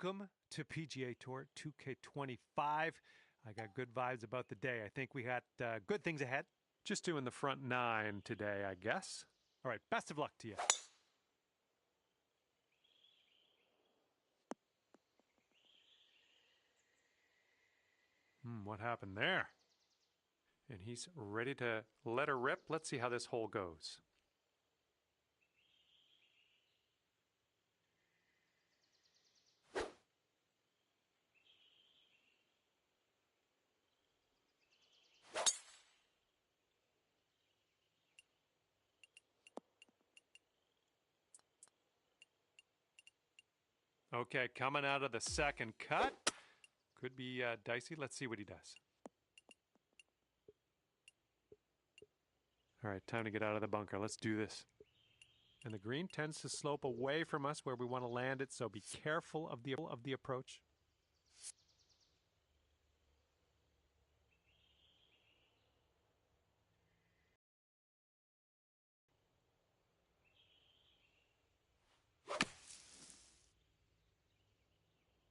Welcome to PGA Tour 2K25. I got good vibes about the day. I think we got good things ahead. Just doing the front nine today, I guess. All right, best of luck to you. What happened there? And he's ready to let her rip. Let's see how this hole goes. Okay, coming out of the second cut. Could be dicey. Let's see what he does. All right, time to get out of the bunker. Let's do this. And the green tends to slope away from us where we want to land it, so be careful of the approach.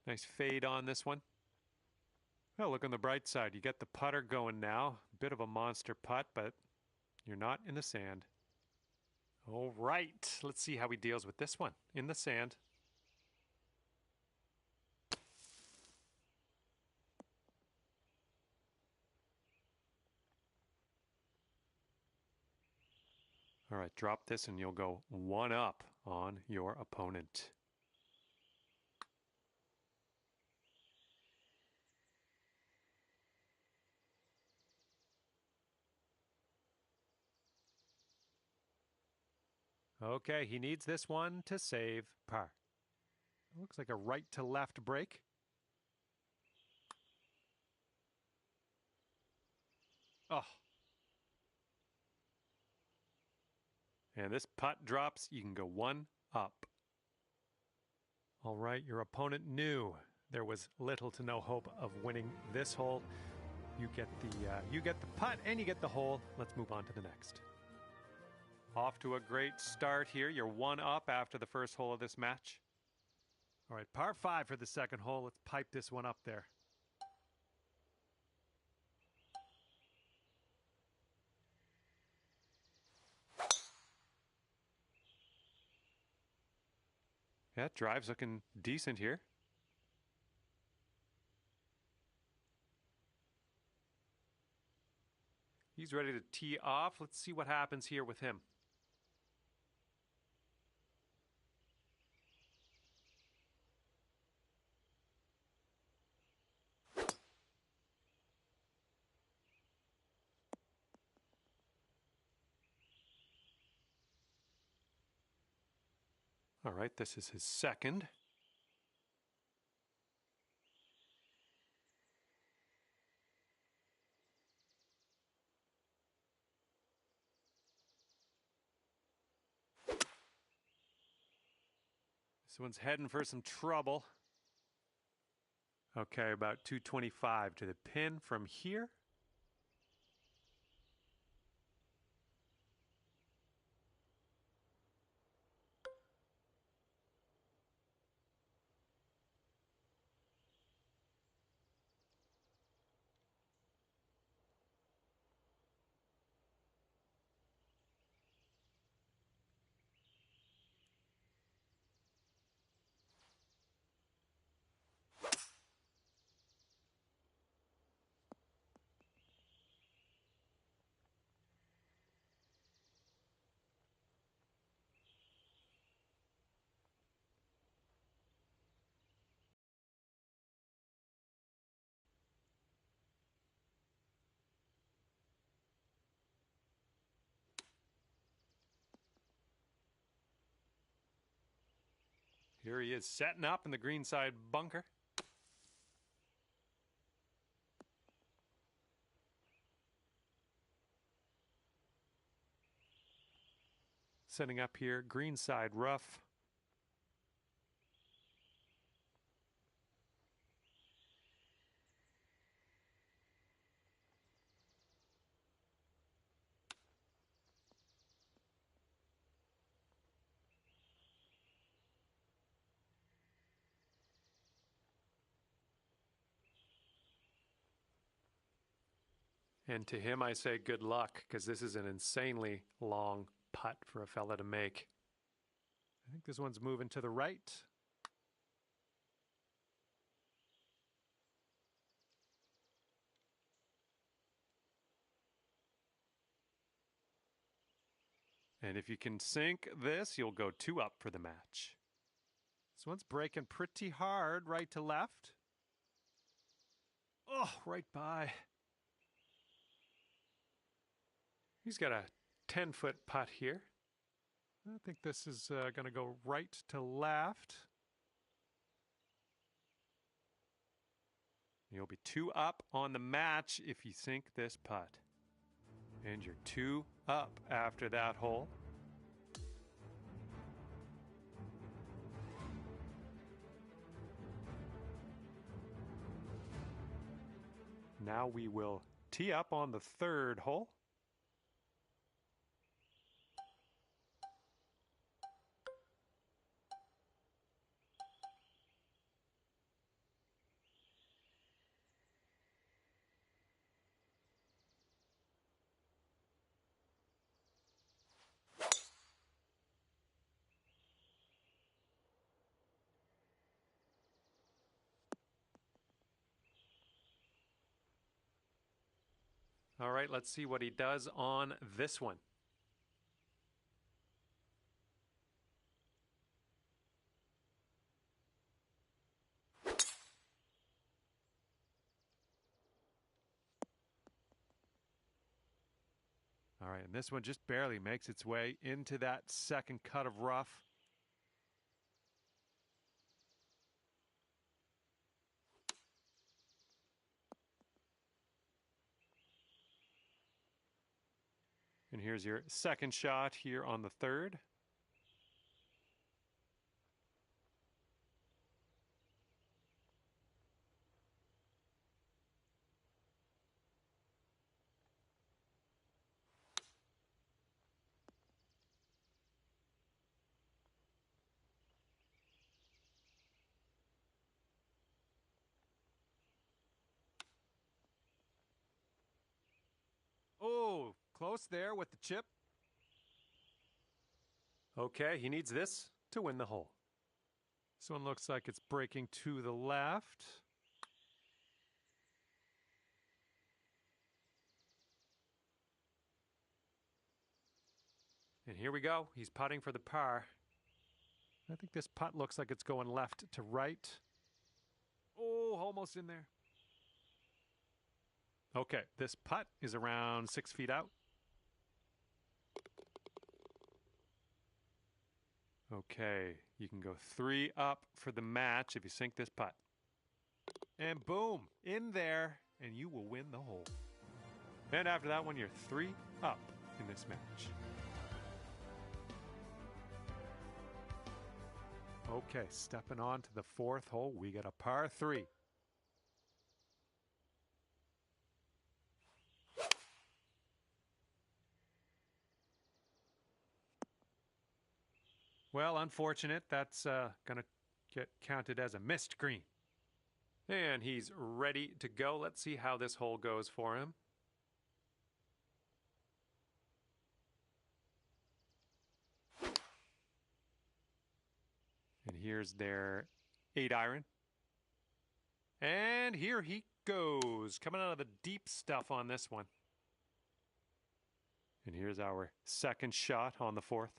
Nice fade on this one. Well, look on the bright side. You get the putter going now. Bit of a monster putt, but you're not in the sand. All right, let's see how he deals with this one in the sand. All right, drop this and you'll go one up on your opponent. Okay, he needs this one to save par. Looks like a right to left break. Oh. And this putt drops, you can go one up. All right, your opponent knew there was little to no hope of winning this hole. You get the putt and you get the hole. Let's move on to the next. Off to a great start here. You're one up after the first hole of this match. All right, par 5 for the second hole. Let's pipe this one up there. Yeah, drive's looking decent here. He's ready to tee off. Let's see what happens here with him. All right, this is his second. This one's heading for some trouble. Okay, about 225 to the pin from here. Here he is setting up in the greenside bunker. Setting up here, greenside rough. And to him, I say good luck, because this is an insanely long putt for a fella to make. I think this one's moving to the right. And if you can sink this, you'll go 2 up for the match. This one's breaking pretty hard, right to left. Oh, right by. He's got a 10-foot putt here. I think this is going to go right to left. You'll be 2 up on the match if you sink this putt. And you're 2 up after that hole. Now we will tee up on the 3rd hole. All right, let's see what he does on this one. All right, and this one just barely makes its way into that 2nd cut of rough. And here's your 2nd shot here on the 3rd. Oh, close there with the chip. Okay, he needs this to win the hole. This one looks like it's breaking to the left. And here we go. He's putting for the par. I think this putt looks like it's going left to right. Oh, almost in there. Okay, this putt is around 6 feet out. Okay, you can go 3 up for the match if you sink this putt. And boom, in there, and you will win the hole. And after that one, you're 3 up in this match. Okay, stepping on to the 4th hole, we got a par 3. Well, unfortunate. That's going to get counted as a missed green. And he's ready to go. Let's see how this hole goes for him. And here's their 8-iron. And here he goes, coming out of the deep stuff on this one. And here's our 2nd shot on the 4th.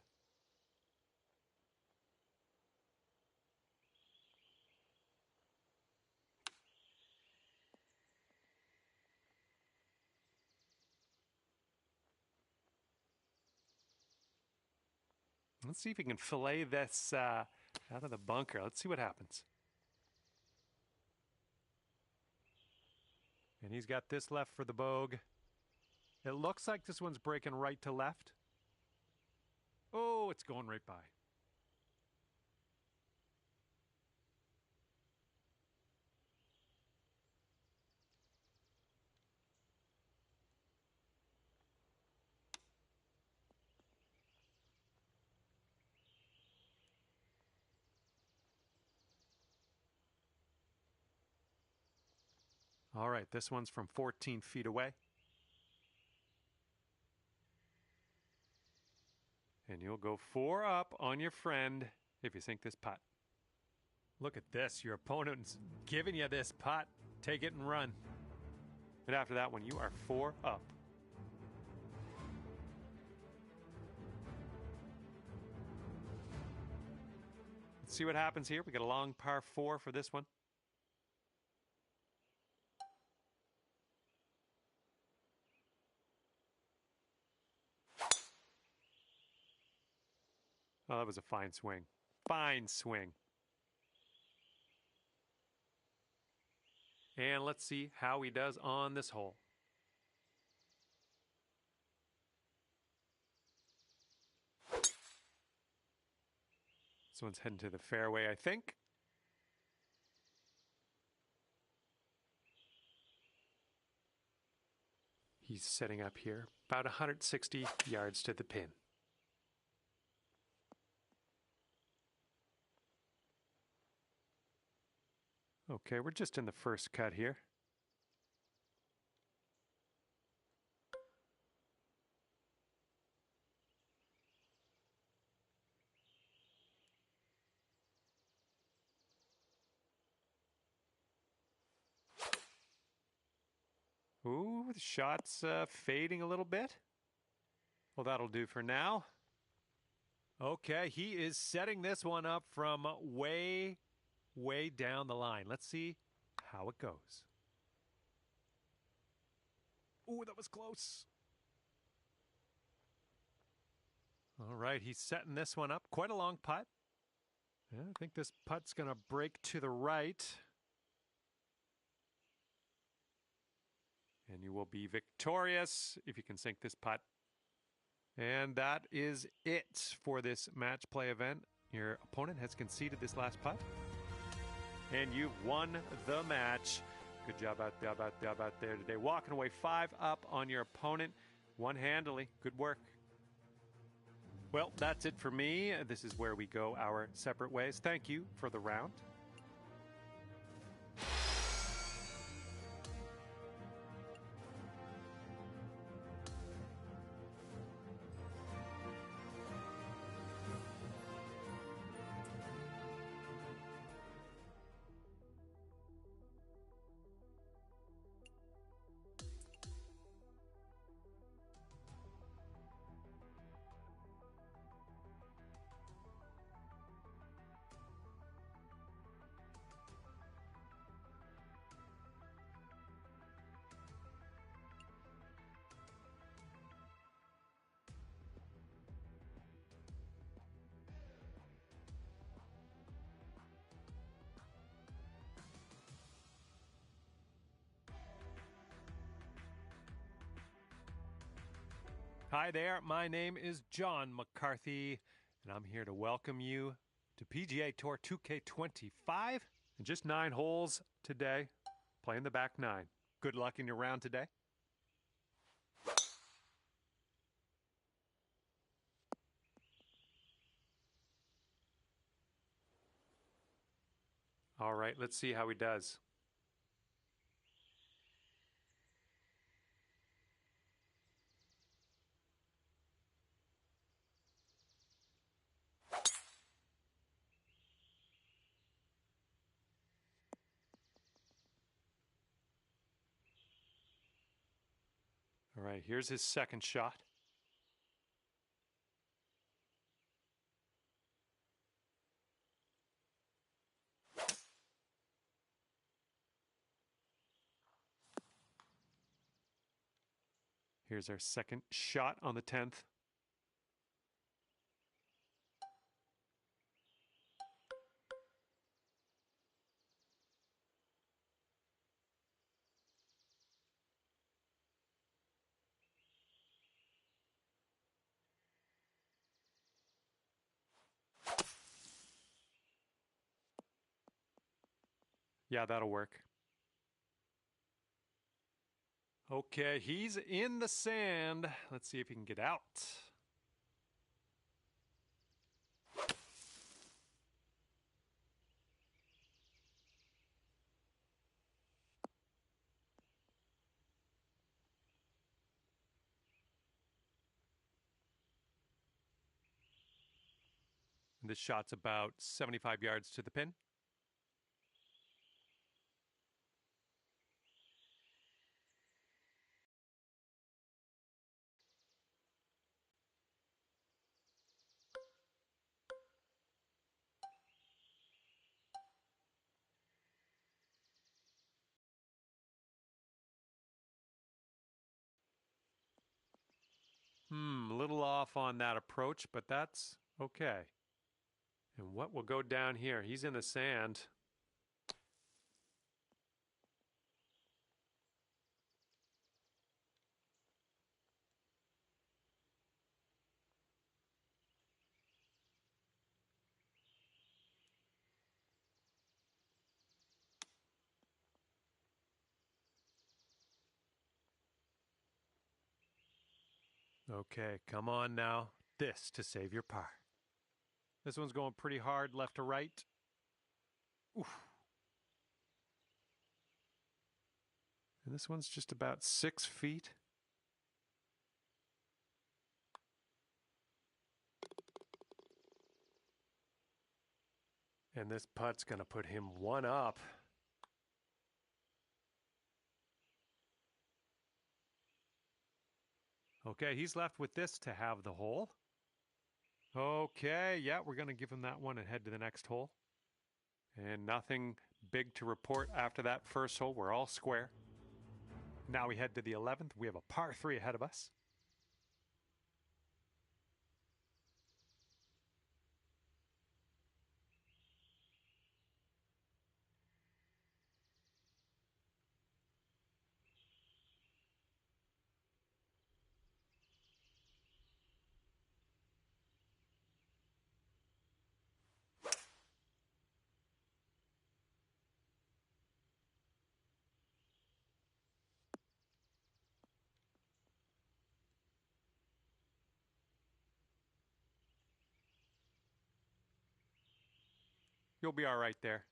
Let's see if he can fillet this out of the bunker. Let's see what happens. And he's got this left for the bogey. It looks like this one's breaking right to left. Oh, it's going right by. All right, this one's from 14 feet away. you'll go 4 up on your friend if you sink this putt. Look at this. Your opponent's giving you this putt. Take it and run. And after that one, you are 4 up. Let's see what happens here. We got a long par 4 for this one. Oh, that was a fine swing. Fine swing. And let's see how he does on this hole. This one's heading to the fairway, I think. He's setting up here, about 160 yards to the pin. Okay, we're just in the first cut here. Ooh, the shot's fading a little bit. Well, that'll do for now. Okay, he is setting this one up from way down the line. Let's see how it goes. Ooh, that was close. All right, he's setting this one up. Quite a long putt. Yeah, I think this putt's going to break to the right. And you will be victorious if you can sink this putt. And that is it for this match play event. Your opponent has conceded this last putt. And you've won the match. Good job out there today. Walking away 5 up on your opponent. One handily. Good work. Well, that's it for me. This is where we go our separate ways. Thank you for the round. Hi there, my name is John McCarthy, and I'm here to welcome you to PGA Tour 2K25. And just 9 holes today, playing the back 9. Good luck in your round today. All right, let's see how he does. All right, here's his second shot. Here's our second shot on the 10th. Yeah, that'll work. Okay, he's in the sand. Let's see if he can get out. This shot's about 75 yards to the pin. A little off on that approach, but that's okay. And what will go down here? He's in the sand. Okay, come on now. This to save your par. This one's going pretty hard left to right. Oof. And this one's just about 6 feet. And this putt's going to put him one up. Okay, he's left with this to have the hole. Okay, yeah, we're going to give him that one and head to the next hole. And nothing big to report after that first hole. We're all square. Now we head to the 11th. We have a par 3 ahead of us. You'll be all right there.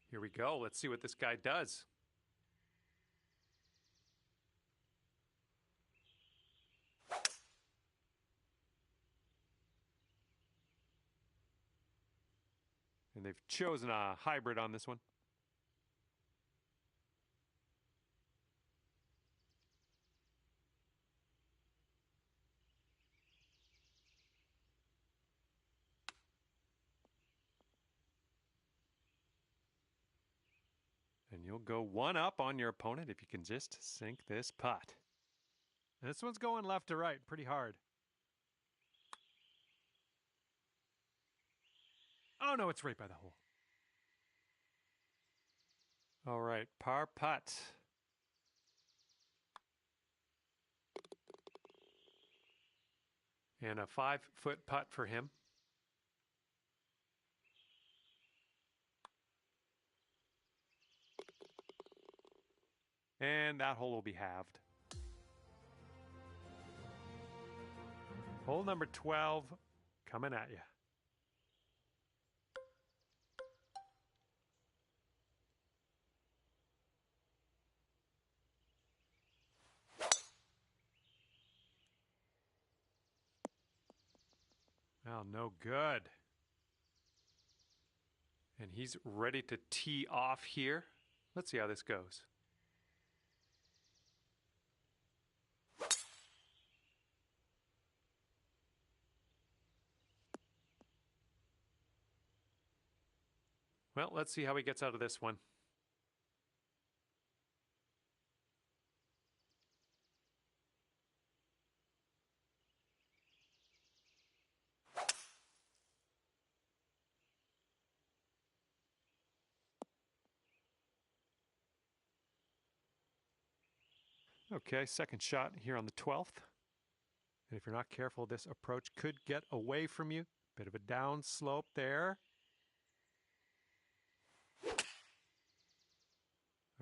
Here we go. Let's see what this guy does. And they've chosen a hybrid on this one. And you'll go one up on your opponent if you can just sink this putt. And this one's going left to right pretty hard. Oh no, it's right by the hole. All right, par putt. And a 5-foot putt for him. And that hole will be halved. Hole number 12 coming at you. Well, no good. And he's ready to tee off here. Let's see how this goes. Well, let's see how he gets out of this one. Okay, second shot here on the 12th. And if you're not careful, this approach could get away from you. Bit of a down slope there.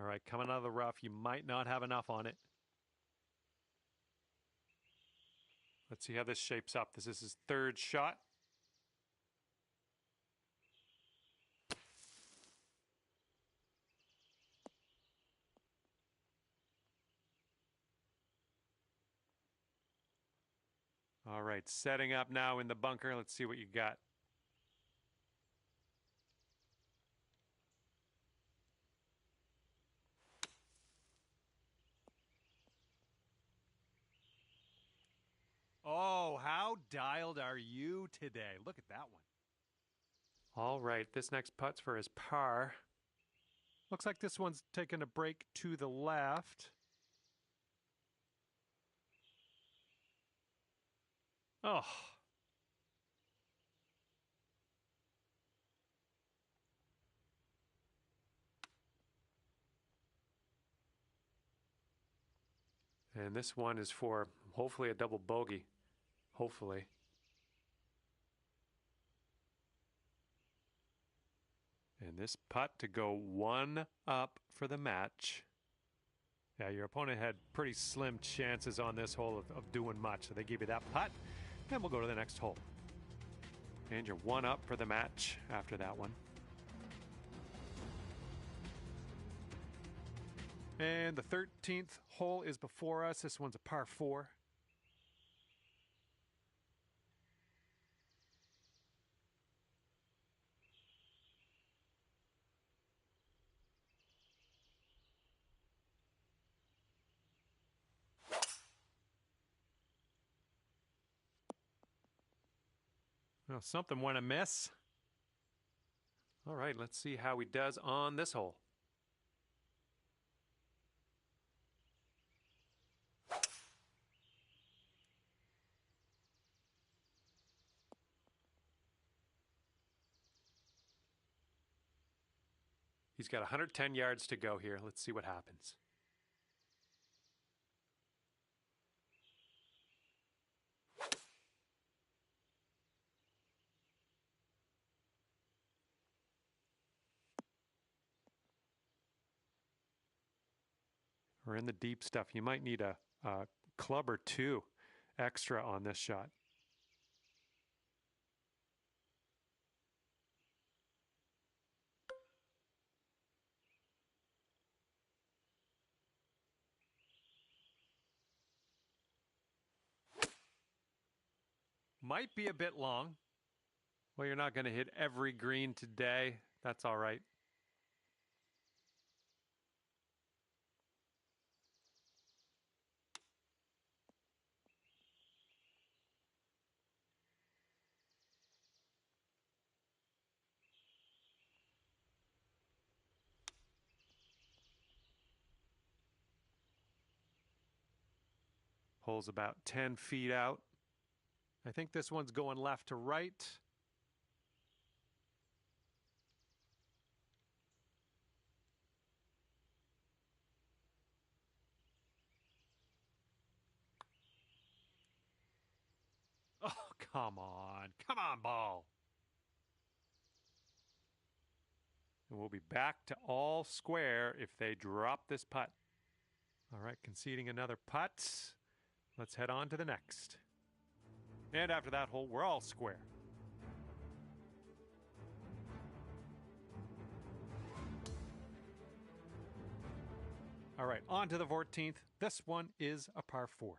All right, coming out of the rough, you might not have enough on it. Let's see how this shapes up. This is his third shot. All right, setting up now in the bunker. Let's see what you got. Oh, how dialed are you today? Look at that one. All right, this next putt's for his par. Looks like this one's taking a break to the left. Oh. And this one is for hopefully a double bogey. Hopefully. And this putt to go one up for the match. Yeah, your opponent had pretty slim chances on this hole of doing much. So they give you that putt, and we'll go to the next hole. And you're one up for the match after that one. And the 13th hole is before us. This one's a par 4. Well, something went amiss. All right, let's see how he does on this hole. He's got 110 yards to go here. Let's see what happens. We're in the deep stuff. You might need a club or two extra on this shot. Might be a bit long. Well, you're not going to hit every green today. That's all right. Hole's about 10 feet out. I think this one's going left to right. Oh, come on. Come on, ball. And we'll be back to all square if they drop this putt. All right, conceding another putt. Let's head on to the next. And after that hole, we're all square. All right, on to the 14th. This one is a par 4.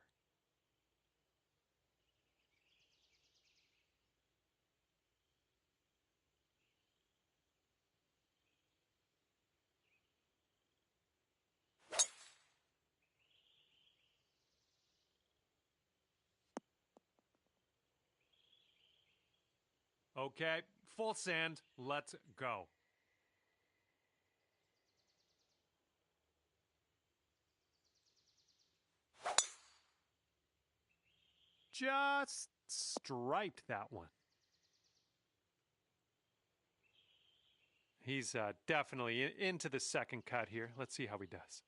Okay, full sand. Let's go. Just striped that one. He's definitely into the second cut here. Let's see how he does.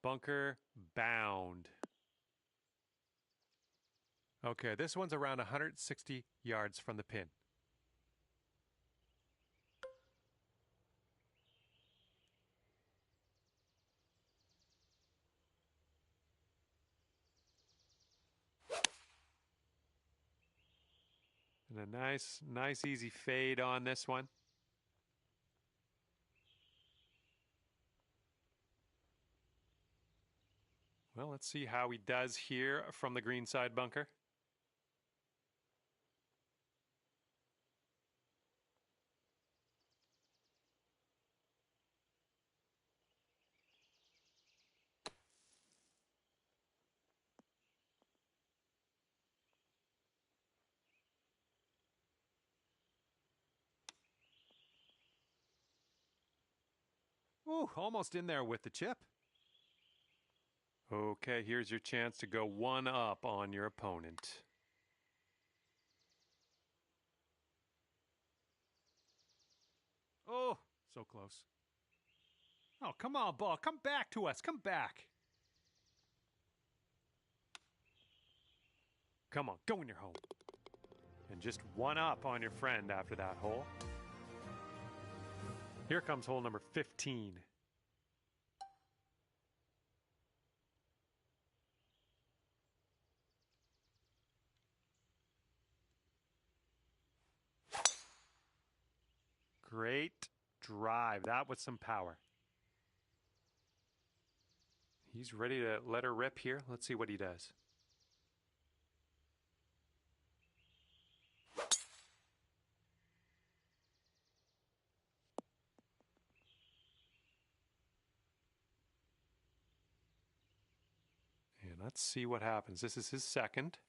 Bunker bound. Okay, this one's around 160 yards from the pin. And a nice easy fade on this one. Well, let's see how he does here from the green side bunker. Ooh, almost in there with the chip. Okay, here's your chance to go one up on your opponent. Oh, so close. Oh, come on, ball. Come back to us. Come back. Come on, go in your hole. And just one up on your friend after that hole. Here comes hole number 15. Great drive. That was some power. He's ready to let her rip here. Let's see what he does. And let's see what happens. This is his second.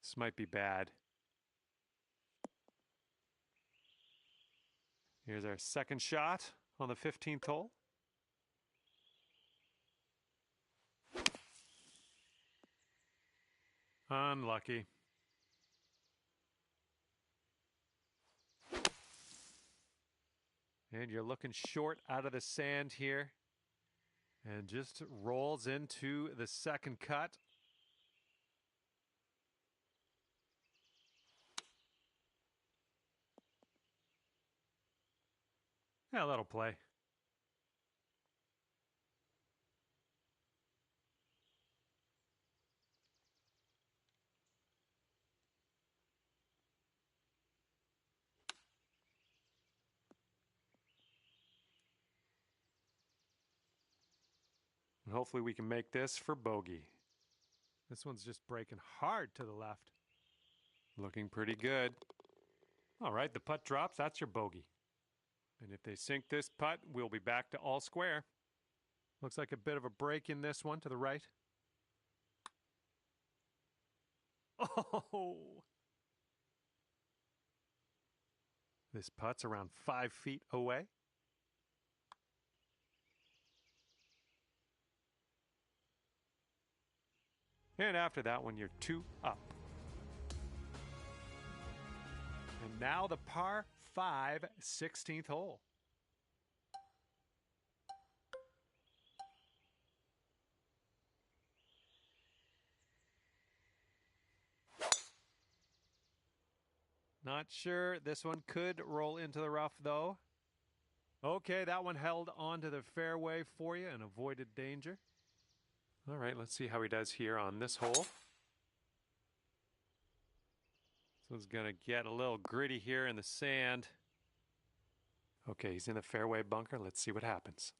This might be bad. Here's our second shot on the 15th hole. Unlucky. And you're looking short out of the sand here. And just rolls into the second cut. Yeah, that'll play. And hopefully we can make this for bogey. This one's just breaking hard to the left. Looking pretty good. All right, the putt drops. That's your bogey. And if they sink this putt, we'll be back to all square. Looks like a bit of a break in this one to the right. Oh! This putt's around 5 feet away. And after that one, you're 2 up. And now the par 5 16th hole. Not sure. This one could roll into the rough, though. Okay, that one held onto the fairway for you and avoided danger. All right, let's see how he does here on this hole. This one's going to get a little gritty here in the sand. Okay, he's in the fairway bunker. Let's see what happens.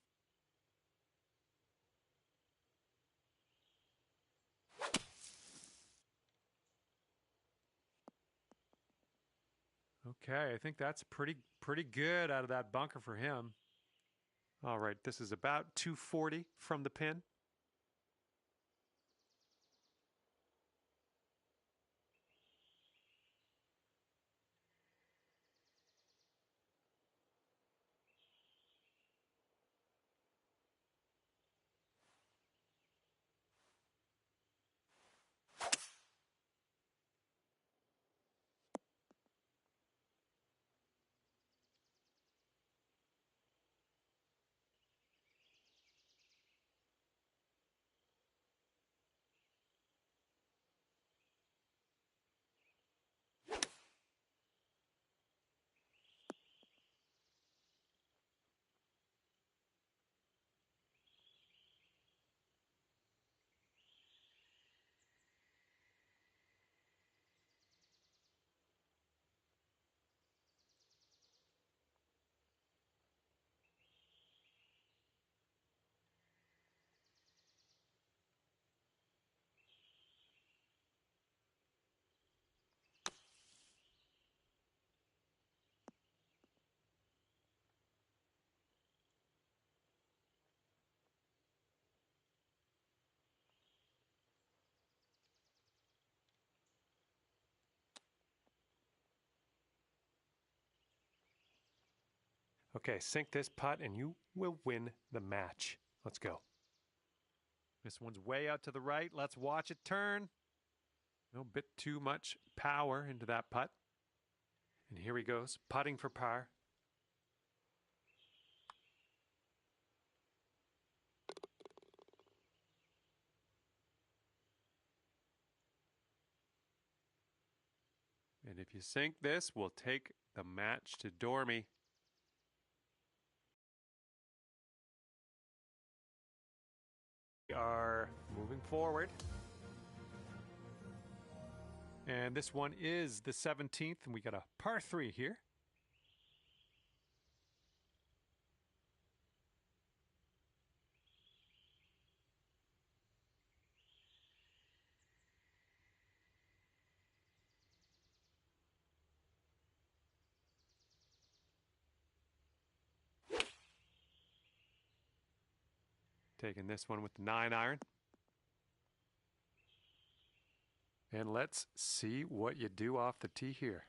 Okay, I think that's pretty good out of that bunker for him. All right, this is about 240 from the pin. Okay, sink this putt and you will win the match. Let's go. This one's way out to the right. Let's watch it turn. A bit too much power into that putt. And here he goes, putting for par. And if you sink this, we'll take the match to Dormy. We are moving forward. And this one is the 17th, and we got a par 3 here. Taking this one with the 9-iron. And let's see what you do off the tee here.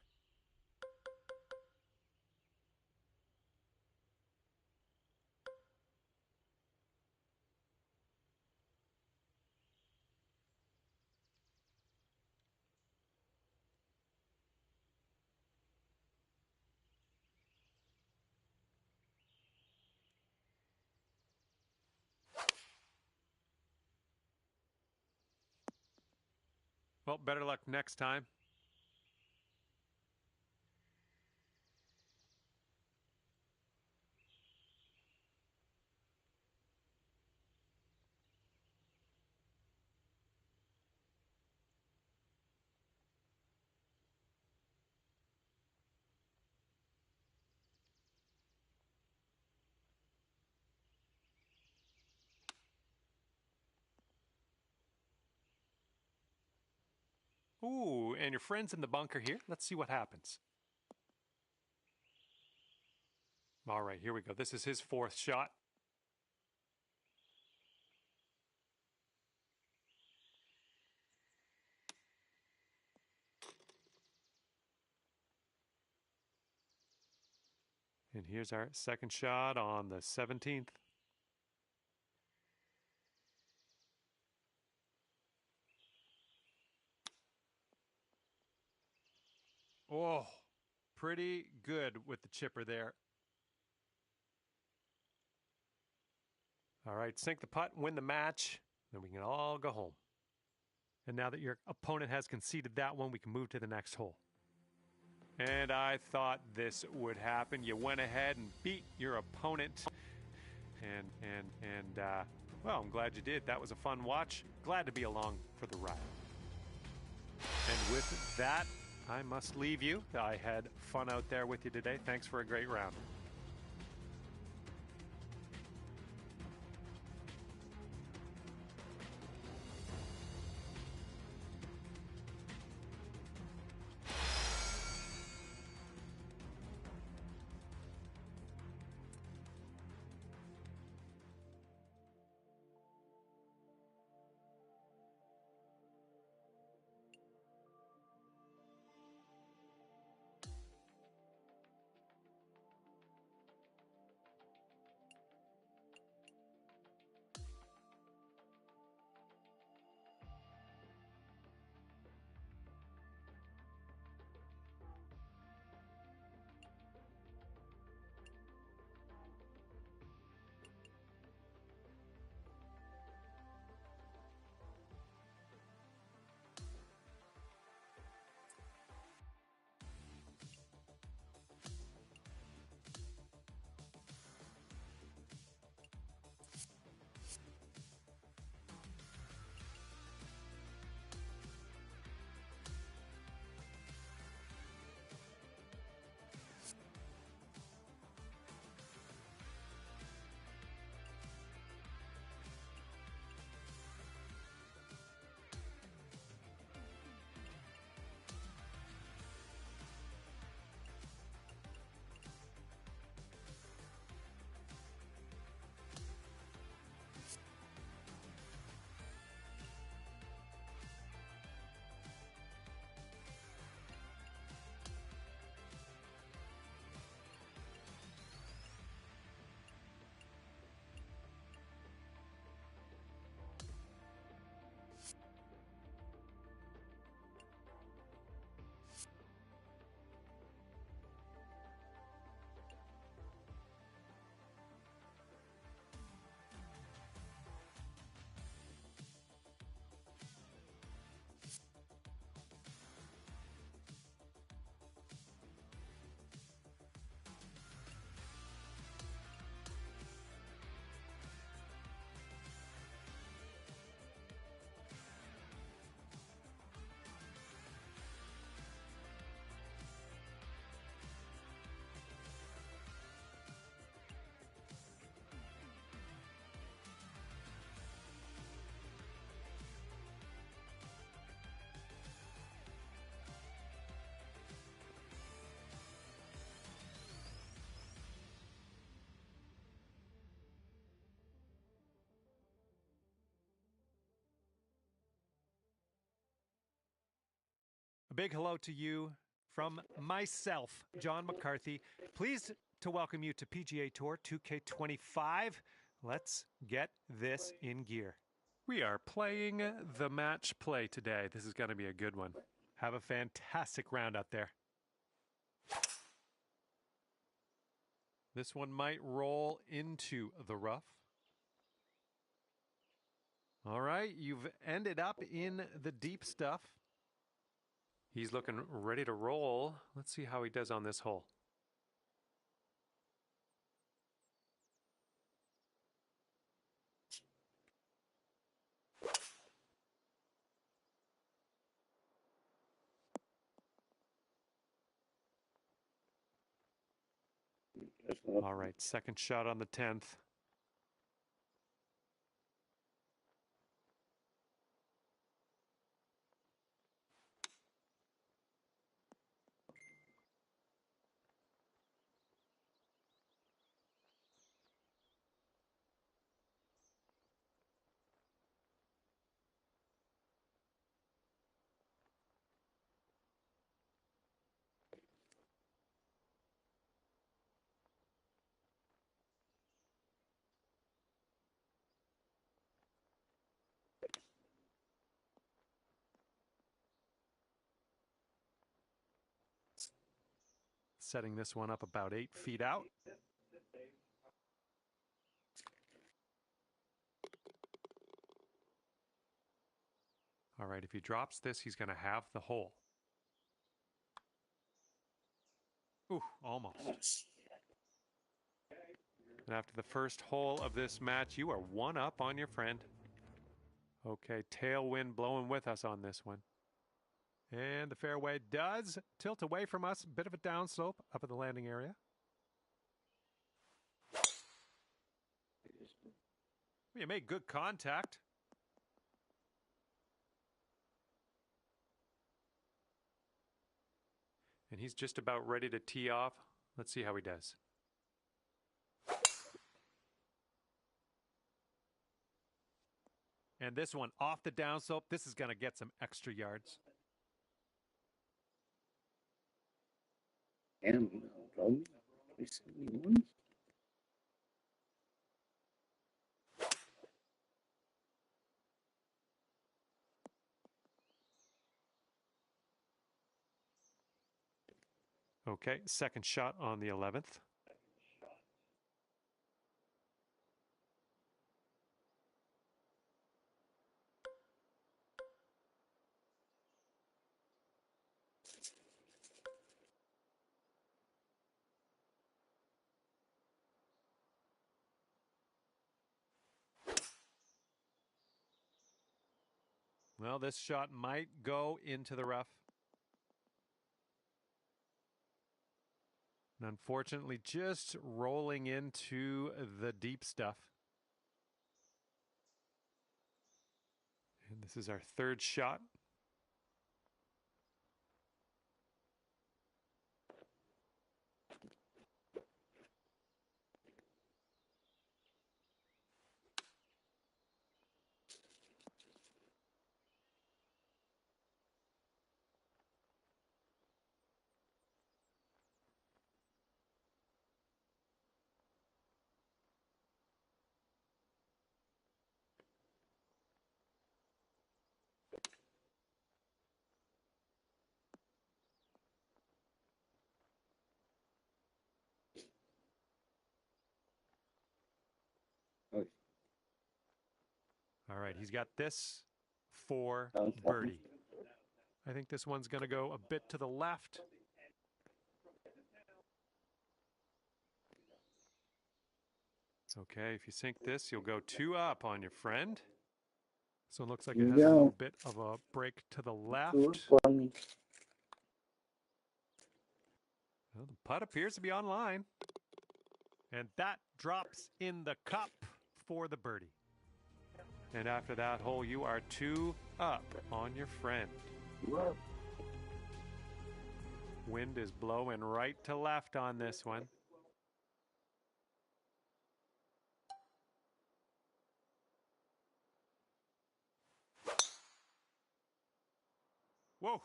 Well, better luck next time. Ooh, and your friend's in the bunker here. Let's see what happens. All right, here we go. This is his 4th shot. And here's our 2nd shot on the 17th. Oh, pretty good with the chipper there. All right, sink the putt, win the match, then we can all go home. And now that your opponent has conceded that one, we can move to the next hole. And I thought this would happen. You went ahead and beat your opponent. Well, I'm glad you did. That was a fun watch. Glad to be along for the ride. And with that, I must leave you. I had fun out there with you today. Thanks for a great round. big hello to you from myself, John McCarthy. Pleased to welcome you to PGA Tour 2K25. Let's get this in gear. We are playing the match play today. This is going to be a good one. Have a fantastic round out there. This one might roll into the rough. All right, you've ended up in the deep stuff. He's looking ready to roll. Let's see how he does on this hole. All right, second shot on the 10th. Setting this one up about 8 feet out. All right, if he drops this, he's going to have the hole. Ooh, almost. And after the first hole of this match, you are one up on your friend. Okay, tailwind blowing with us on this one. And the fairway does tilt away from us. Bit of a downslope up at the landing area. You made good contact. And he's just about ready to tee off. Let's see how he does. And this one off the downslope. This is going to get some extra yards. And probably 71. Okay, second shot on the 11th. Well, this shot might go into the rough. And unfortunately, just rolling into the deep stuff. And this is our third shot. All right, he's got this for birdie. I think this one's going to go a bit to the left. Okay, if you sink this, you'll go 2 up on your friend. So it looks like it has a little bit of a break to the left. Well, the putt appears to be online. And that drops in the cup for the birdie. And after that hole, you are 2 up on your friend. Wind is blowing right to left on this one. Whoa,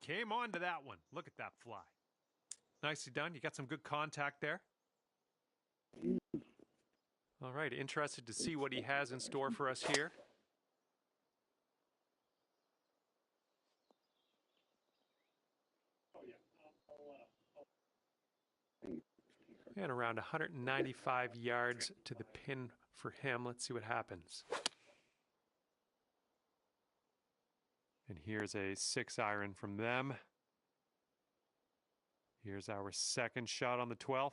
came on to that one. Look at that fly. Nicely done. You got some good contact there. All right, interested to see what he has in store for us here. And around 195 yards to the pin for him. Let's see what happens. And here's a 6-iron from them. Here's our second shot on the 12th.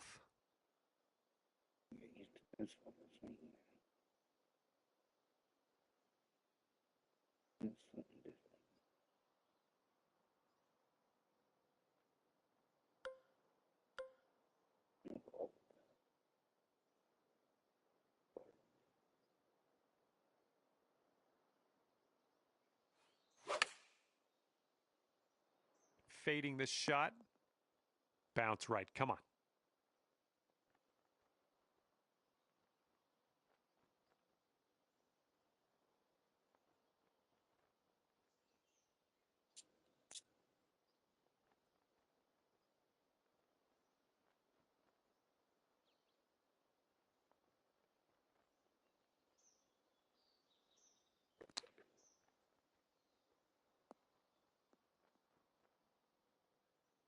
Fading this shot. Bounce right. Come on.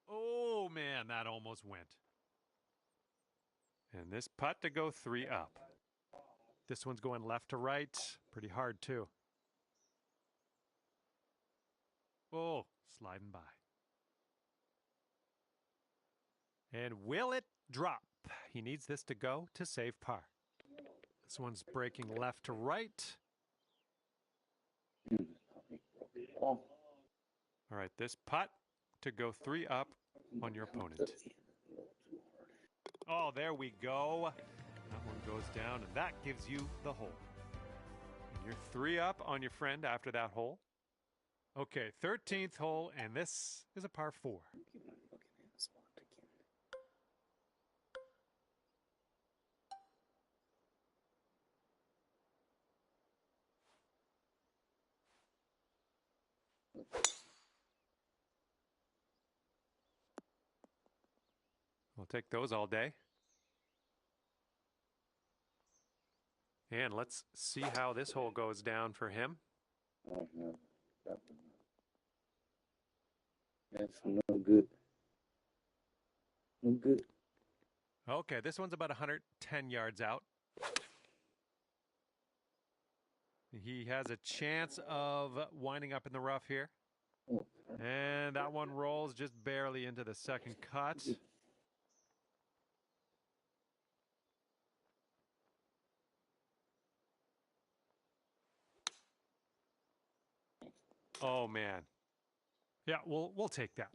Oh, man, that almost went. And this putt to go 3 up. This one's going left to right. Pretty hard, too. Oh, sliding by. And will it drop? He needs this to go to save par. This one's breaking left to right. All right, this putt to go 3 up on your opponent. Oh, there we go. That one goes down, and that gives you the hole. And you're 3 up on your friend after that hole. Okay, 13th hole, and this is a par 4. We'll take those all day. And let's see how this hole goes down for him. That's no good. No good. Okay, this one's about 110 yards out. He has a chance of winding up in the rough here. And that one rolls just barely into the second cut. Oh, man. Yeah, we'll take that.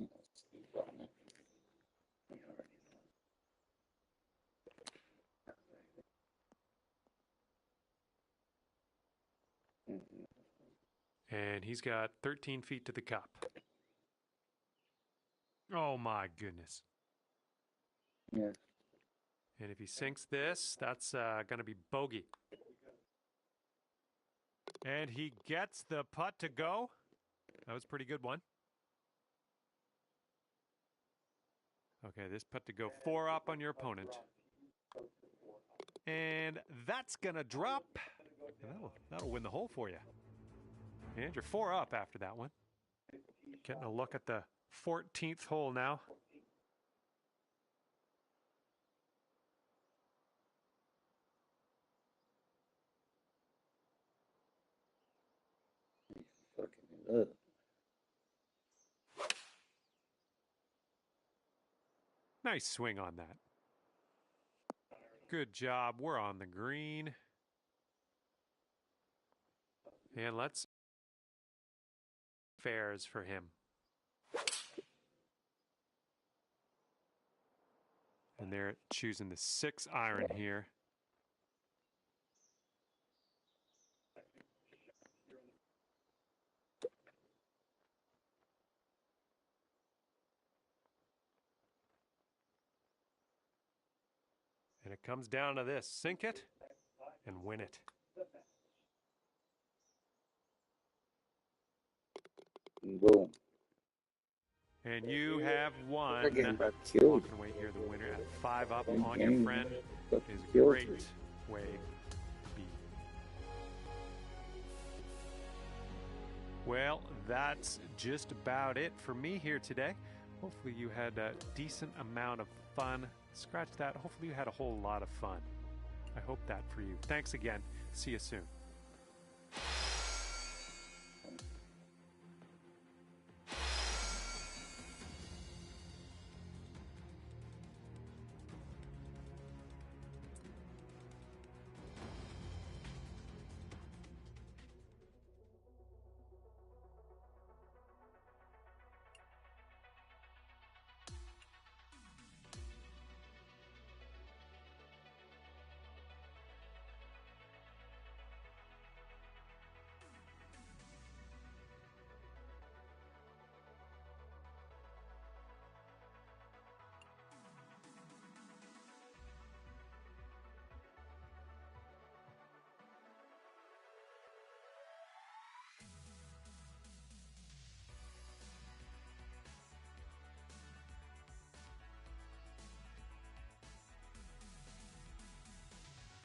And he's got 13 feet to the cup. Oh, my goodness. Yeah. And if he sinks this, that's going to be bogey. And he gets the putt to go. That was a pretty good one. Okay, this putt to go 4 up on your opponent. And that's going to drop. That'll win the hole for you. And you're 4 up after that one. Getting a look at the 14th hole now. Fucking up. Nice swing on that. Good job. We're on the green. And let's fares for him. And they're choosing the 6-iron here. And it comes down to this: sink it and win it. Boom. And you have won. They're getting about killed. Walking away here, the winner at 5 up That on your game friend fucking is a killed great me. way to be. Well, that's just about it for me here today. Hopefully you had a decent amount of fun. Scratch that. Hopefully you had a whole lot of fun. I hope that for you. Thanks again. See you soon.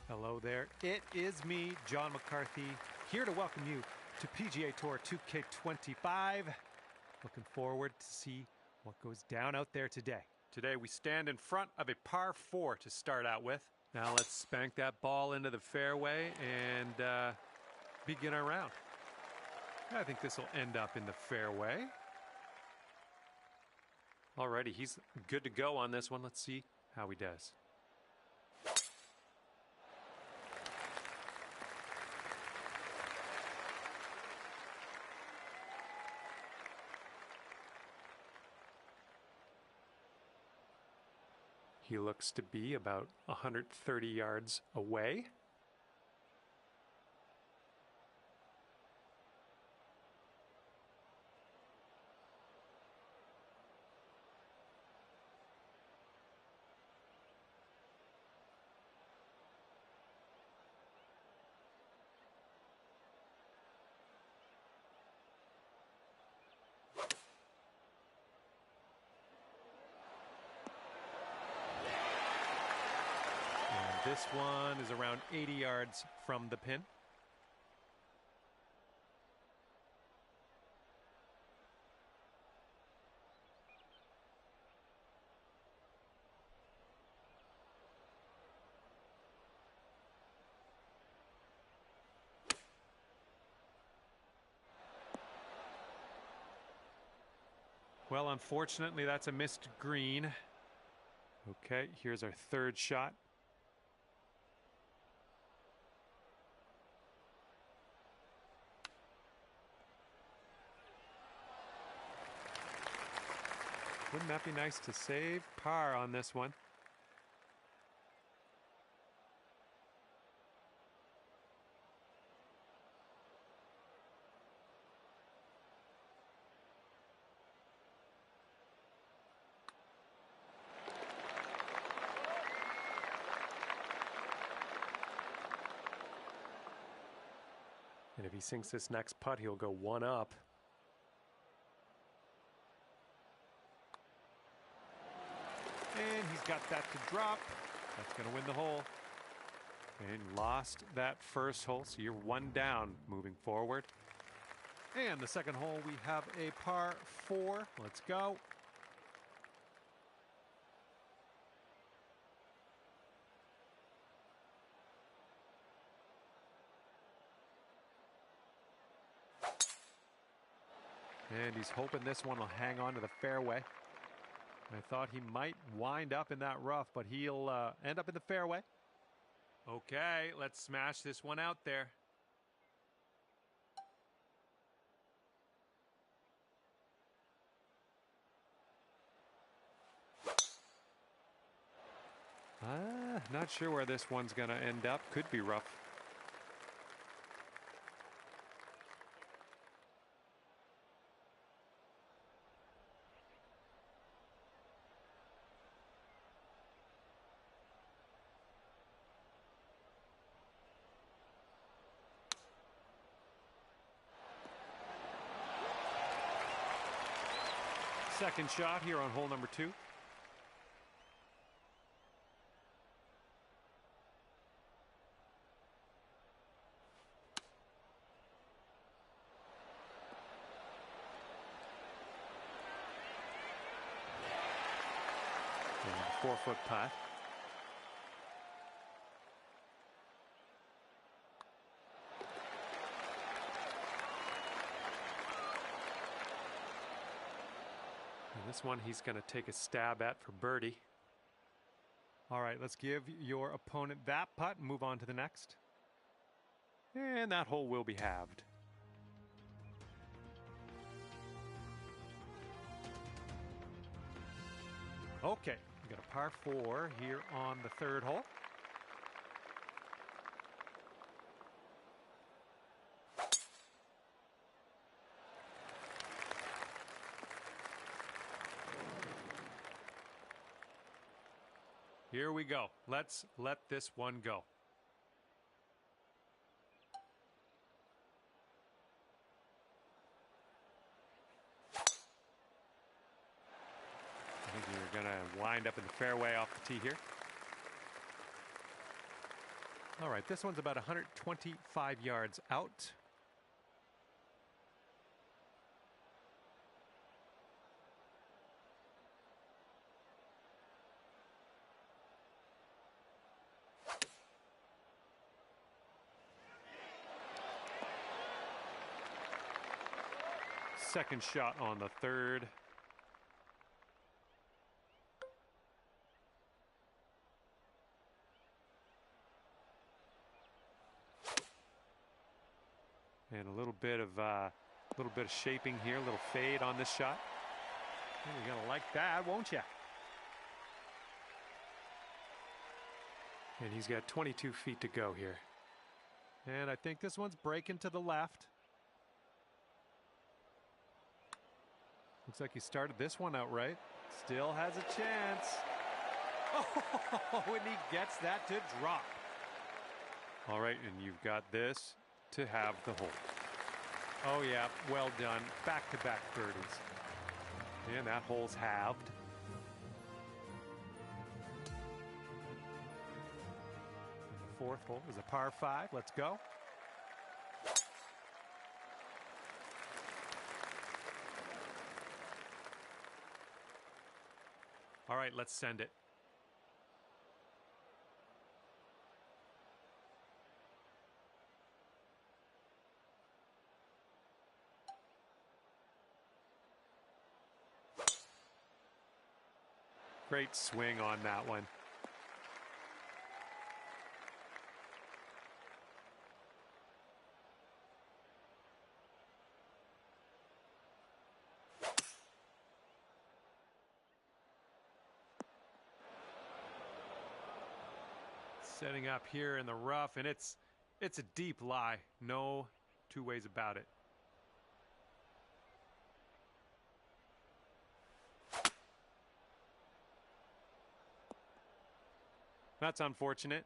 Hello there. It is me, John McCarthy, here to welcome you to PGA Tour 2K25. Looking forward to see what goes down out there today. Today we stand in front of a par 4 to start out with. Now let's spank that ball into the fairway and begin our round. I think this will end up in the fairway. Alrighty, he's good to go on this one. Let's see how he does. He looks to be about 130 yards away. This one is around 80 yards from the pin. Well, unfortunately, that's a missed green. Okay, here's our third shot. Wouldn't that be nice to save par on this one? And if he sinks this next putt, he'll go one up. And he's got that to drop. That's going to win the hole. And lost that first hole, so you're one down moving forward. And the second hole, we have a par 4. Let's go. And he's hoping this one will hang on to the fairway. I thought he might wind up in that rough, but he'll end up in the fairway. Okay, let's smash this one out there. Not sure where this one's going to end up. Could be rough. Second shot here on hole number 2. And 4-foot putt. This one he's going to take a stab at for birdie. All right, let's give your opponent that putt and move on to the next. And that hole will be halved. Okay, we got a par 4 here on the third hole. Here we go. Let's let this one go. I think you're going to wind up in the fairway off the tee here. All right, this one's about 125 yards out. Second shot on the third. And a little bit of shaping here, a little fade on this shot. You're gonna like that, won't you? And he's got 22 feet to go here. And I think this one's breaking to the left. Looks like he started this one out right. Still has a chance. Oh, and he gets that to drop. All right, and you've got this to have the hole. Oh, yeah, well done. Back-to-back birdies. And that hole's halved. And the fourth hole is a par 5. Let's go. All right, let's send it. Great swing on that one. Setting up here in the rough, and it's a deep lie. No two ways about it. That's unfortunate.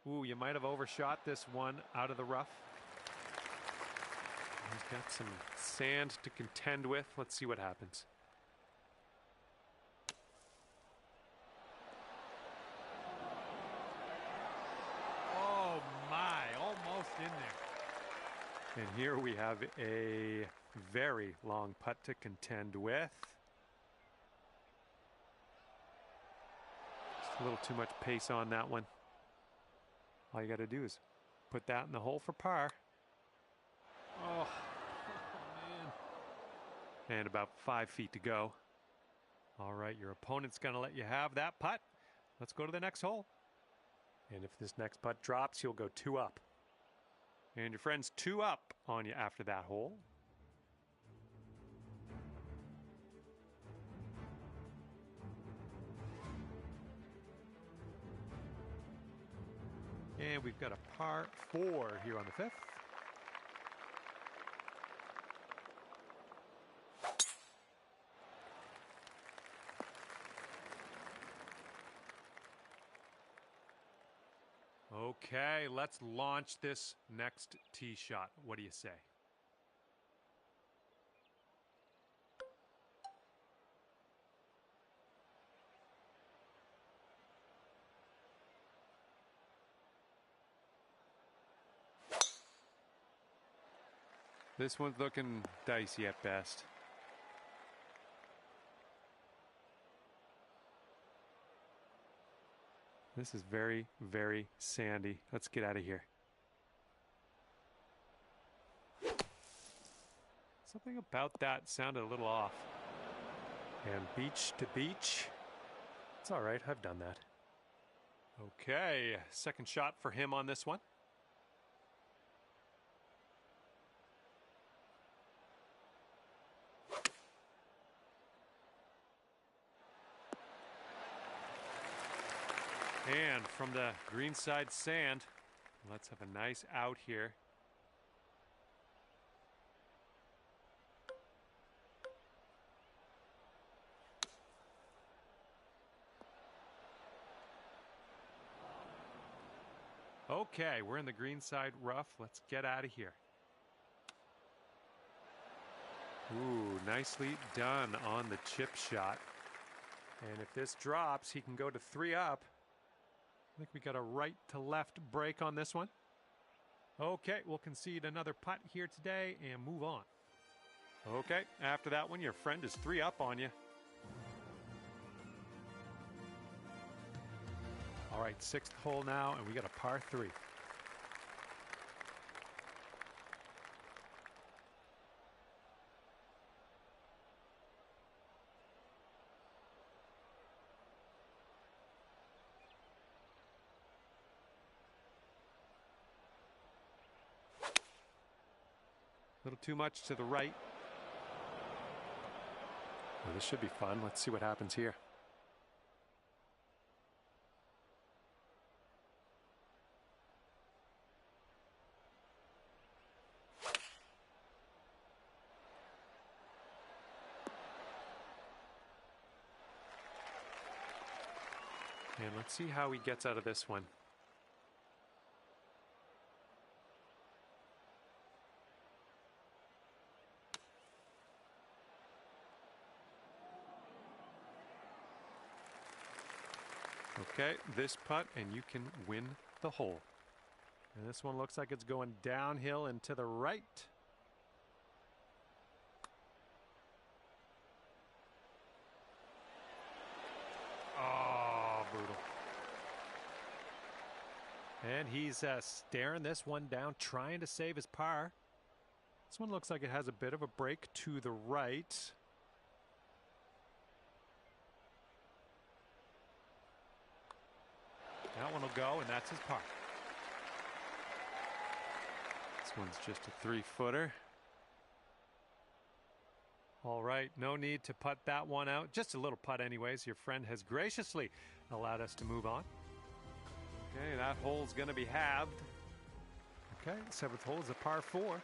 Ooh, you might have overshot this one out of the rough. He's got some sand to contend with. Let's see what happens. Oh my, almost in there. And here we have a very long putt to contend with. Just a little too much pace on that one. All you got to do is put that in the hole for par. Oh, man. And about 5 feet to go. All right, your opponent's going to let you have that putt. Let's go to the next hole. And if this next putt drops, you'll go 2 up. And your friend's 2 up on you after that hole. And we've got a par 4 here on the 5th. Okay, let's launch this next tee shot. What do you say? This one's looking dicey at best. This is very, very sandy. Let's get out of here. Something about that sounded a little off. And beach to beach. It's all right. I've done that. Okay, second shot for him on this one. And from the greenside sand, let's have a nice out here. Okay, we're in the greenside rough. Let's get out of here. Ooh, nicely done on the chip shot. And if this drops, he can go to 3 up. I think we got a right to left break on this one. Okay, we'll concede another putt here today and move on. Okay, after that one, your friend is 3 up on you. All right, 6th hole now, and we got a par 3. A little too much to the right. Well, this should be fun. Let's see what happens here. And let's see how he gets out of this one. Okay, this putt, and you can win the hole. And this one looks like it's going downhill and to the right. Oh, brutal. And he's staring this one down, trying to save his par. This one looks like it has a bit of a break to the right. That one will go, and that's his par. This one's just a 3-footer. All right, no need to putt that one out. Just a little putt anyways. Your friend has graciously allowed us to move on. Okay, that hole's going to be halved. Okay, 7th hole is a par 4.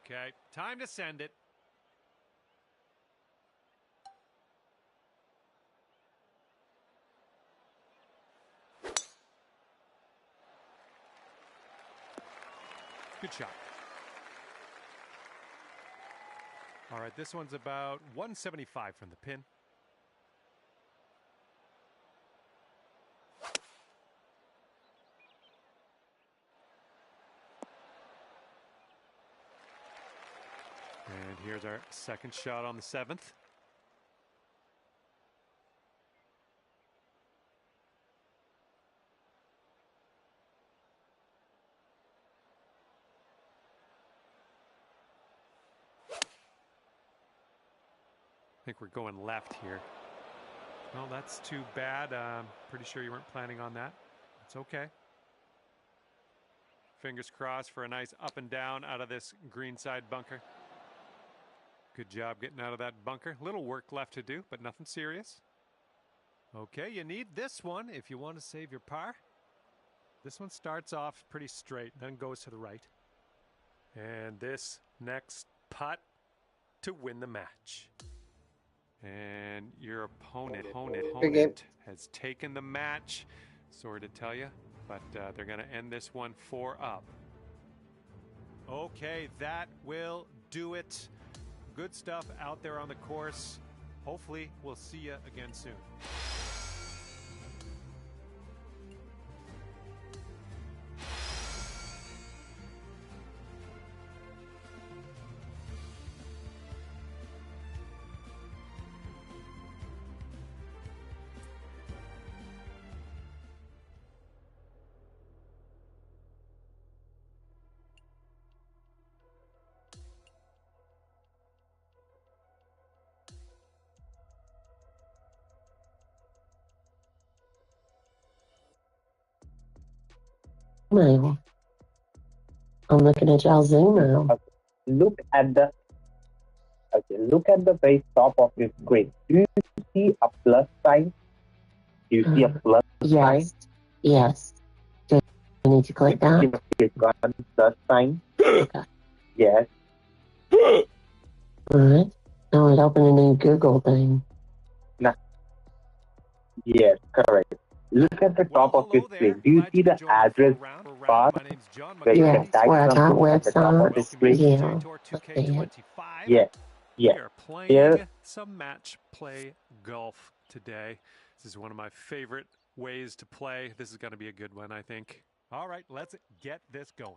Okay, time to send it. Good shot. All right, this one's about 175 from the pin. And here's our second shot on the 7th. I think we're going left here. Well, that's too bad. Pretty sure you weren't planning on that. It's okay. Fingers crossed for a nice up and down out of this green side bunker. Good job getting out of that bunker. Little work left to do, but nothing serious. Okay, you need this one if you want to save your par. This one starts off pretty straight, then goes to the right. And this next putt to win the match. And your opponent has taken the match. Sorry to tell you, but they're going to end this one 4 up. Okay, that will do it. Good stuff out there on the course. Hopefully, we'll see you again soon. No. I'm looking at y'all Zoom now. Okay. Look at the very top of your screen. Do you see a plus sign? Do you see a plus sign? Yes. Do I need to click that? Click on plus sign. Okay. Yes. All right. Now it opened a new Google thing. Yes, correct. Look at the top of your screen. Do you see the address bar where you can type something at the top of the screen? Yeah. Yes. We are playing some match play golf today. This is one of my favorite ways to play. This is going to be a good one, I think. All right, let's get this going.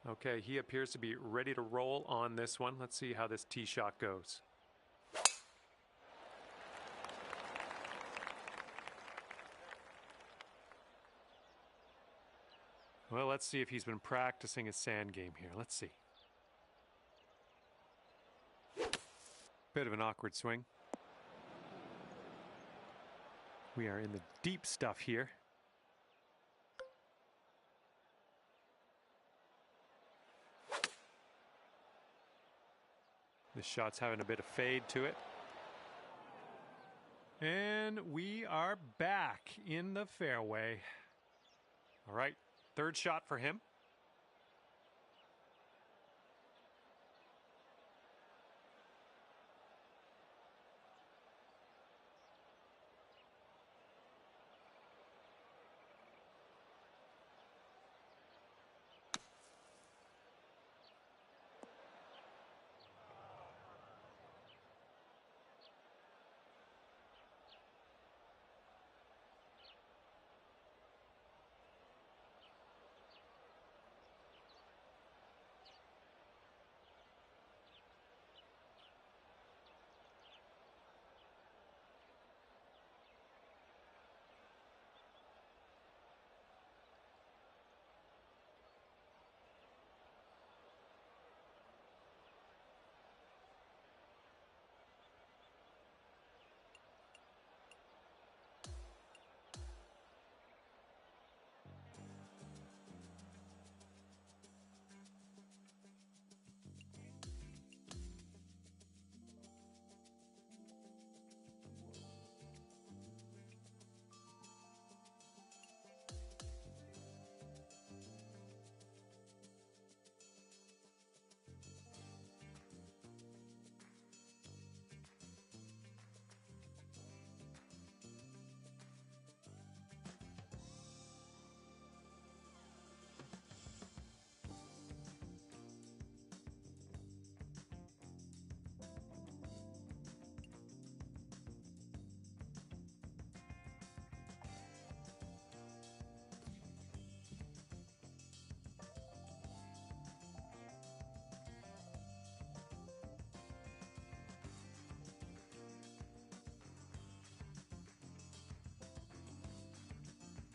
Okay, he appears to be ready to roll on this one. Let's see how this tee shot goes. Well, let's see if he's been practicing his sand game here. Let's see. Bit of an awkward swing. We are in the deep stuff here. This shot's having a bit of fade to it. And we are back in the fairway. All right, third shot for him.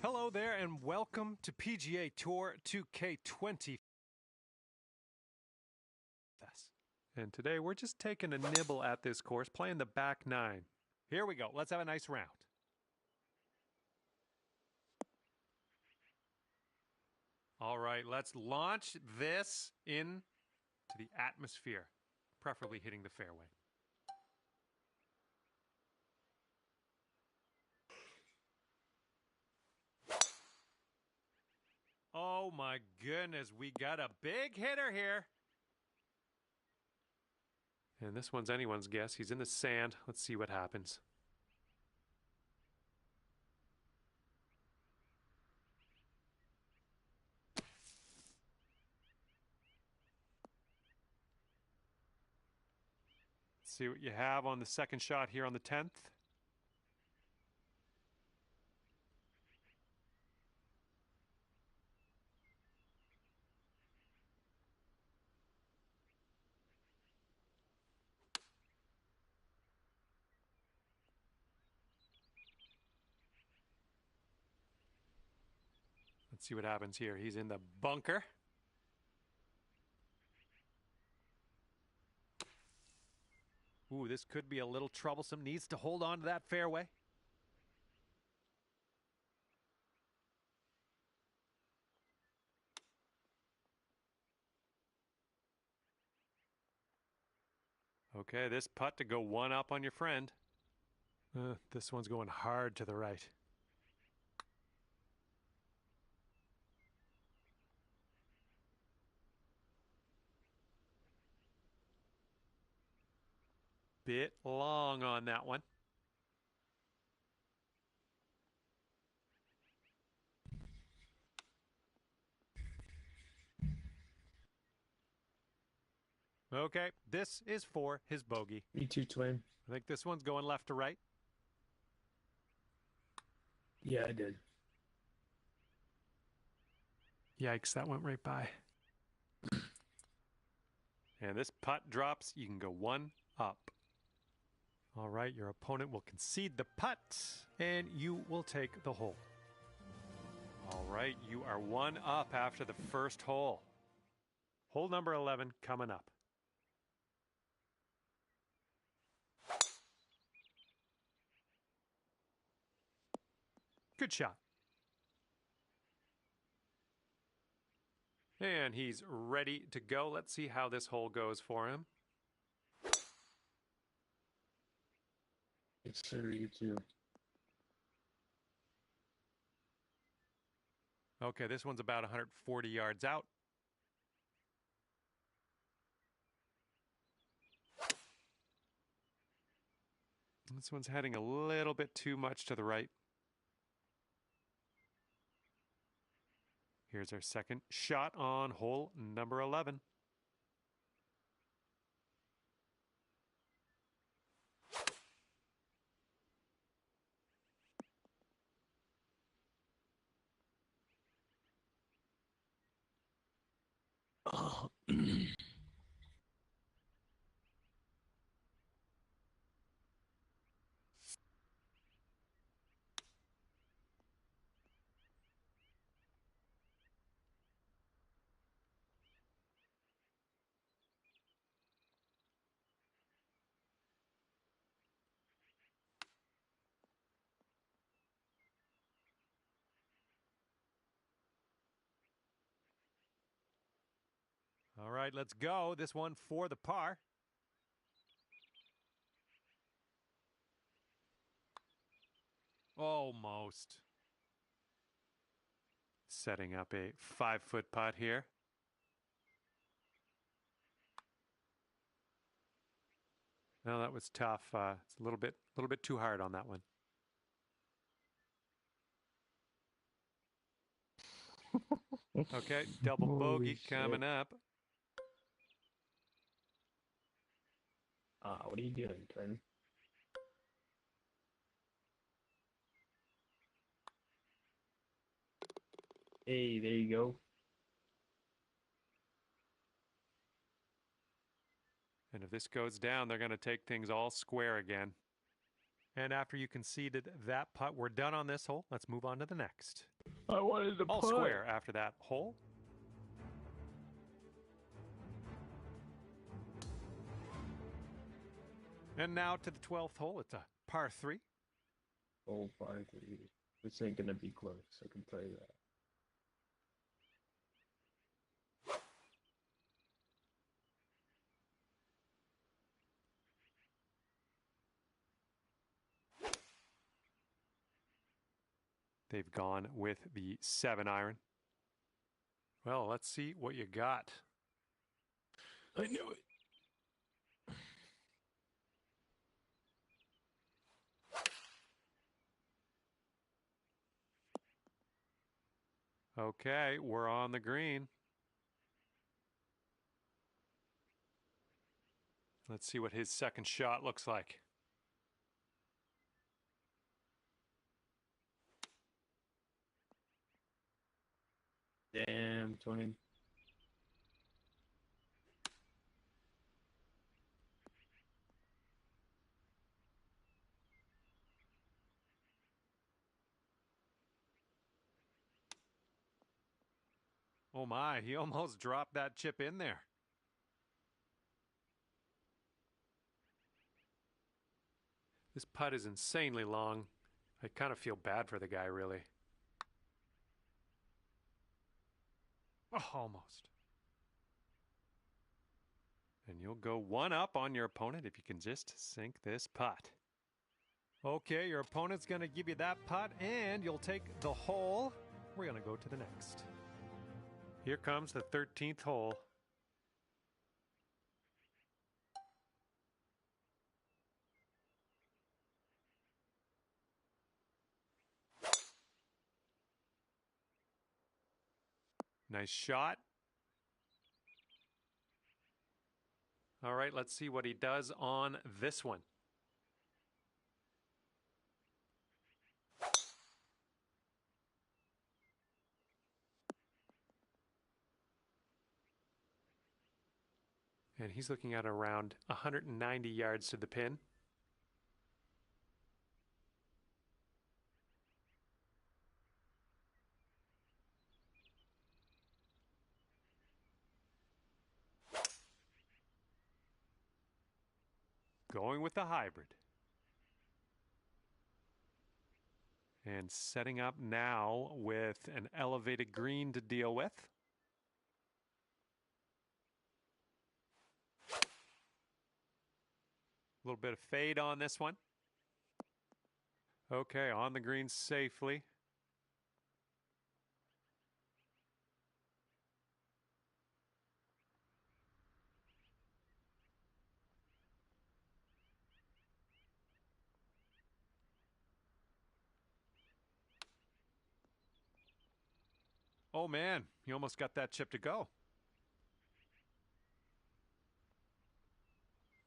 Hello there and welcome to PGA Tour 2K20. And today we're just taking a nibble at this course, playing the back nine. Here we go. Let's have a nice round. All right, let's launch this into the atmosphere, preferably hitting the fairway. Oh my goodness, we got a big hitter here. And this one's anyone's guess. He's in the sand. Let's see what happens. Let's see what you have on the second shot here on the 10th. Let's see what happens here. He's in the bunker. Ooh, this could be a little troublesome. Needs to hold on to that fairway. Okay, this putt to go one up on your friend. This one's going hard to the right. Bit long on that one. Okay, this is for his bogey. Me too, twin. I think this one's going left to right. Yeah, I did. Yikes, that went right by. And this putt drops. You can go one up. All right, your opponent will concede the putt, and you will take the hole. All right, you are one up after the first hole. Hole number 11 coming up. Good shot. And he's ready to go. Let's see how this hole goes for him. Yes, sir, you too. Okay, this one's about 140 yards out. This one's heading a little bit too much to the right. Here's our second shot on hole number 11. Oh. All right, let's go. This one for the par. Almost. Setting up a 5-foot putt here. No, that was tough. It's a little bit too hard on that one. Okay, double bogey coming up. What are you doing, twin? Hey, there you go. And if this goes down, they're going to take things all square again. And after you conceded that putt, we're done on this hole. Let's move on to the next. I wanted to All putt. square after that hole. And now to the 12th hole. It's a par 3. Oh, 5-3. This ain't gonna be close. I can tell you that. They've gone with the 7-iron. Well, let's see what you got. I knew it. Okay, we're on the green. Let's see what his second shot looks like. Damn, Tony. Oh my, he almost dropped that chip in there. This putt is insanely long. I kind of feel bad for the guy, really. Oh, almost. And you'll go 1 up on your opponent if you can just sink this putt. Okay, your opponent's going to give you that putt, and you'll take the hole. We're going to go to the next. Here comes the 13th hole. Nice shot. All right, let's see what he does on this one. And he's looking at around 190 yards to the pin. Going with the hybrid. And setting up now with an elevated green to deal with. A little bit of fade on this one. Okay, on the green safely. Oh man, he almost got that chip to go.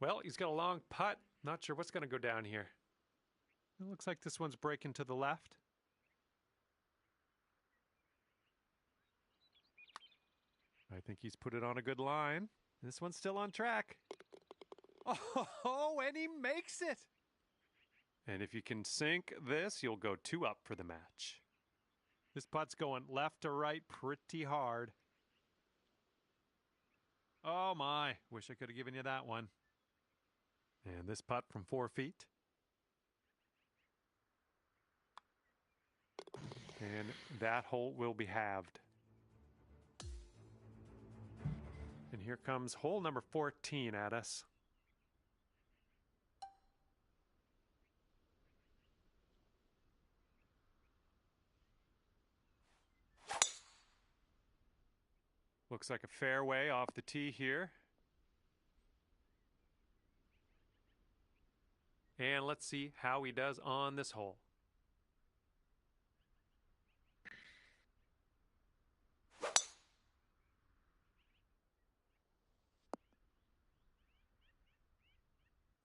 Well, he's got a long putt. Not sure what's going to go down here. It looks like this one's breaking to the left. I think he's put it on a good line. This one's still on track. Oh, and he makes it. And if you can sink this, you'll go 2 up for the match. This putt's going left to right pretty hard. Oh my, wish I could have given you that one. And this putt from 4 feet. And that hole will be halved. And here comes hole number 14 at us. Looks like a fairway off the tee here. And let's see how he does on this hole.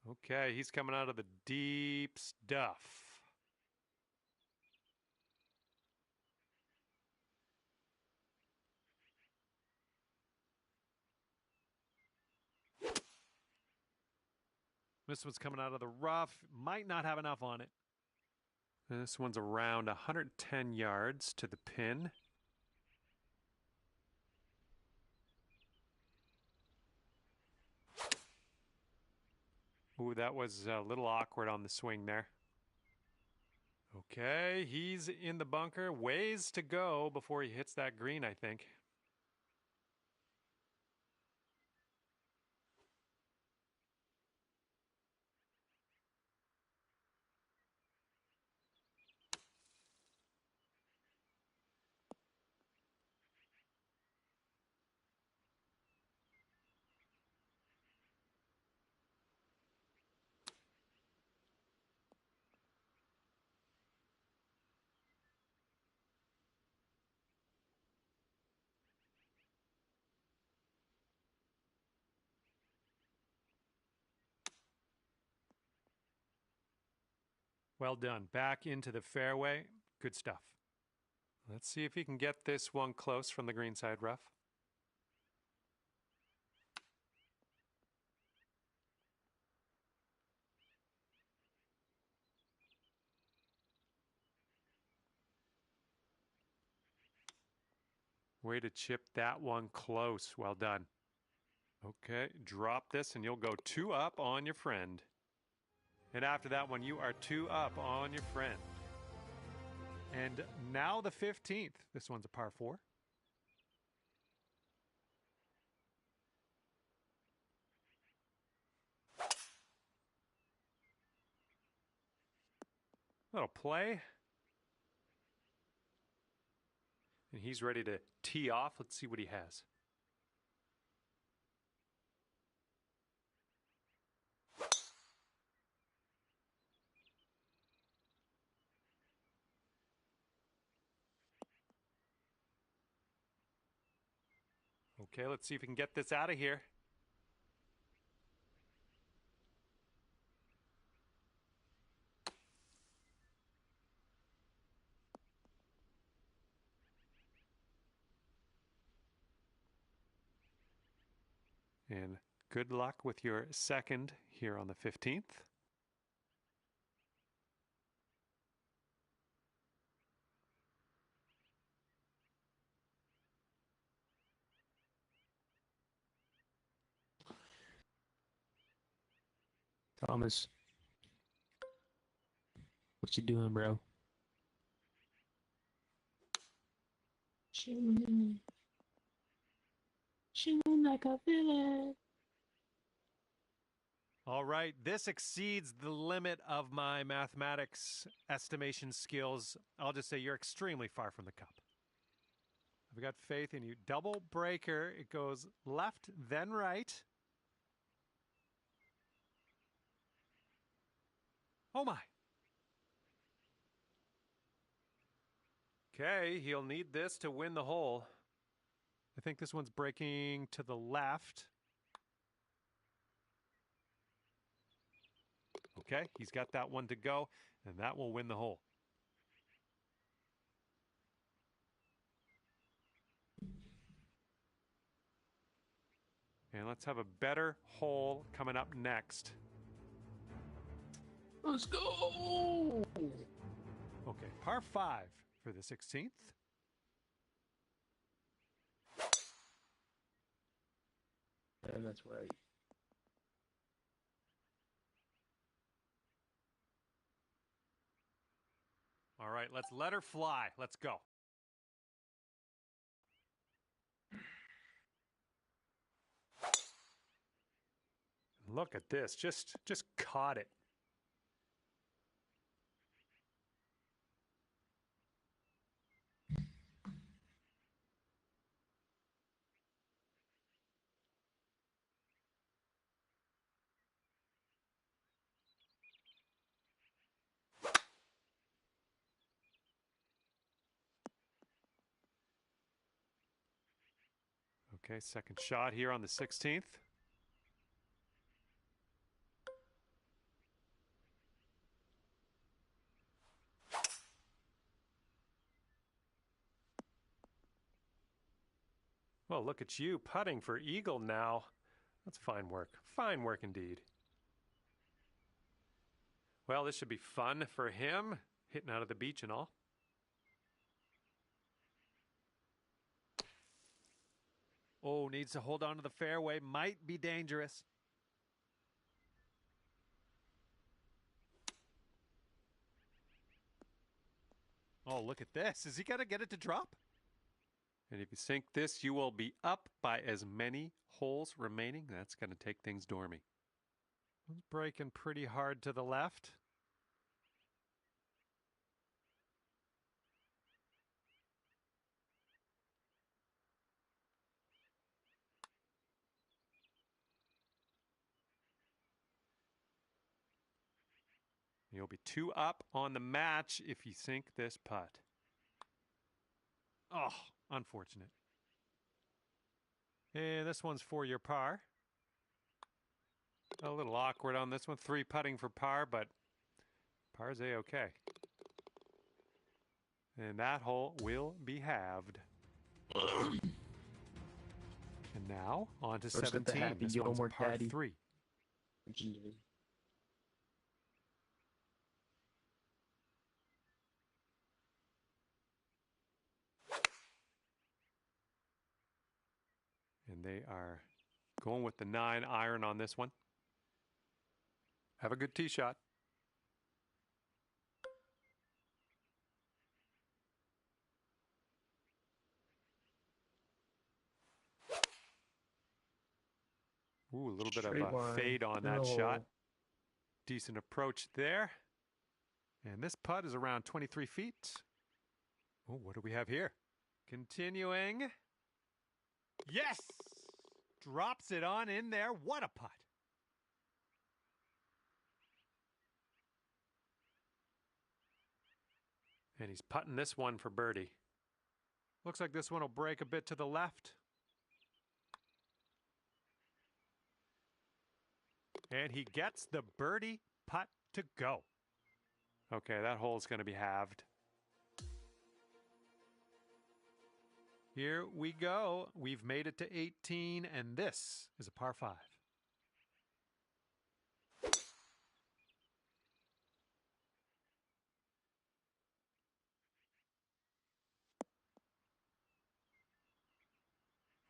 Okay, he's coming out of the deep stuff. This one's coming out of the rough. Might not have enough on it. This one's around 110 yards to the pin. Ooh, that was a little awkward on the swing there. Okay, he's in the bunker. Ways to go before he hits that green, I think. Well done. Back into the fairway. Good stuff. Let's see if he can get this one close from the greenside rough. Way to chip that one close. Well done. Okay, drop this and you'll go 2 up on your friend. And after that one, you are 2 up on your friend. And now the 15th. This one's a par 4. Little play. And he's ready to tee off. Let's see what he has. Okay, let's see if we can get this out of here. And good luck with your second here on the 15th. Thomas, what you doing, bro? Shooting like a villain. All right, this exceeds the limit of my mathematics estimation skills. I'll just say you're extremely far from the cup. I've got faith in you. Double breaker. It goes left, then right. Oh my. Okay, he'll need this to win the hole. I think this one's breaking to the left. Okay, he's got that one to go, and that will win the hole. And let's have a better hole coming up next. Let's go! Okay, par 5 for the 16th. And that's right. All right, let's let her fly. Let's go. Look at this. Just caught it. Okay, second shot here on the 16th. Well, look at you putting for eagle now. That's fine work. Fine work indeed. Well, this should be fun for him. hitting out of the beach and all. Oh, needs to hold on to the fairway. Might be dangerous. Oh, look at this. Is he going to get it to drop? And if you sink this, you will be up by as many holes remaining. That's going to take things dormy. It's breaking pretty hard to the left. You'll be 2 up on the match if you sink this putt. Oh, unfortunate. And this one's for your par. A little awkward on this one. 3 putting for par, but par's A-okay. And that hole will be halved. And now, on to 17. This one's par 3. And they are going with the 9 iron on this one. Have a good tee shot. Ooh, a little bit of a fade on that shot. Decent approach there. And this putt is around 23 feet. Oh, what do we have here? Continuing. Yes! Drops it on in there. What a putt. And he's putting this one for birdie. Looks like this one will break a bit to the left. And he gets the birdie putt to go. Okay, that hole's going to be halved. Here we go. We've made it to 18, and this is a par 5.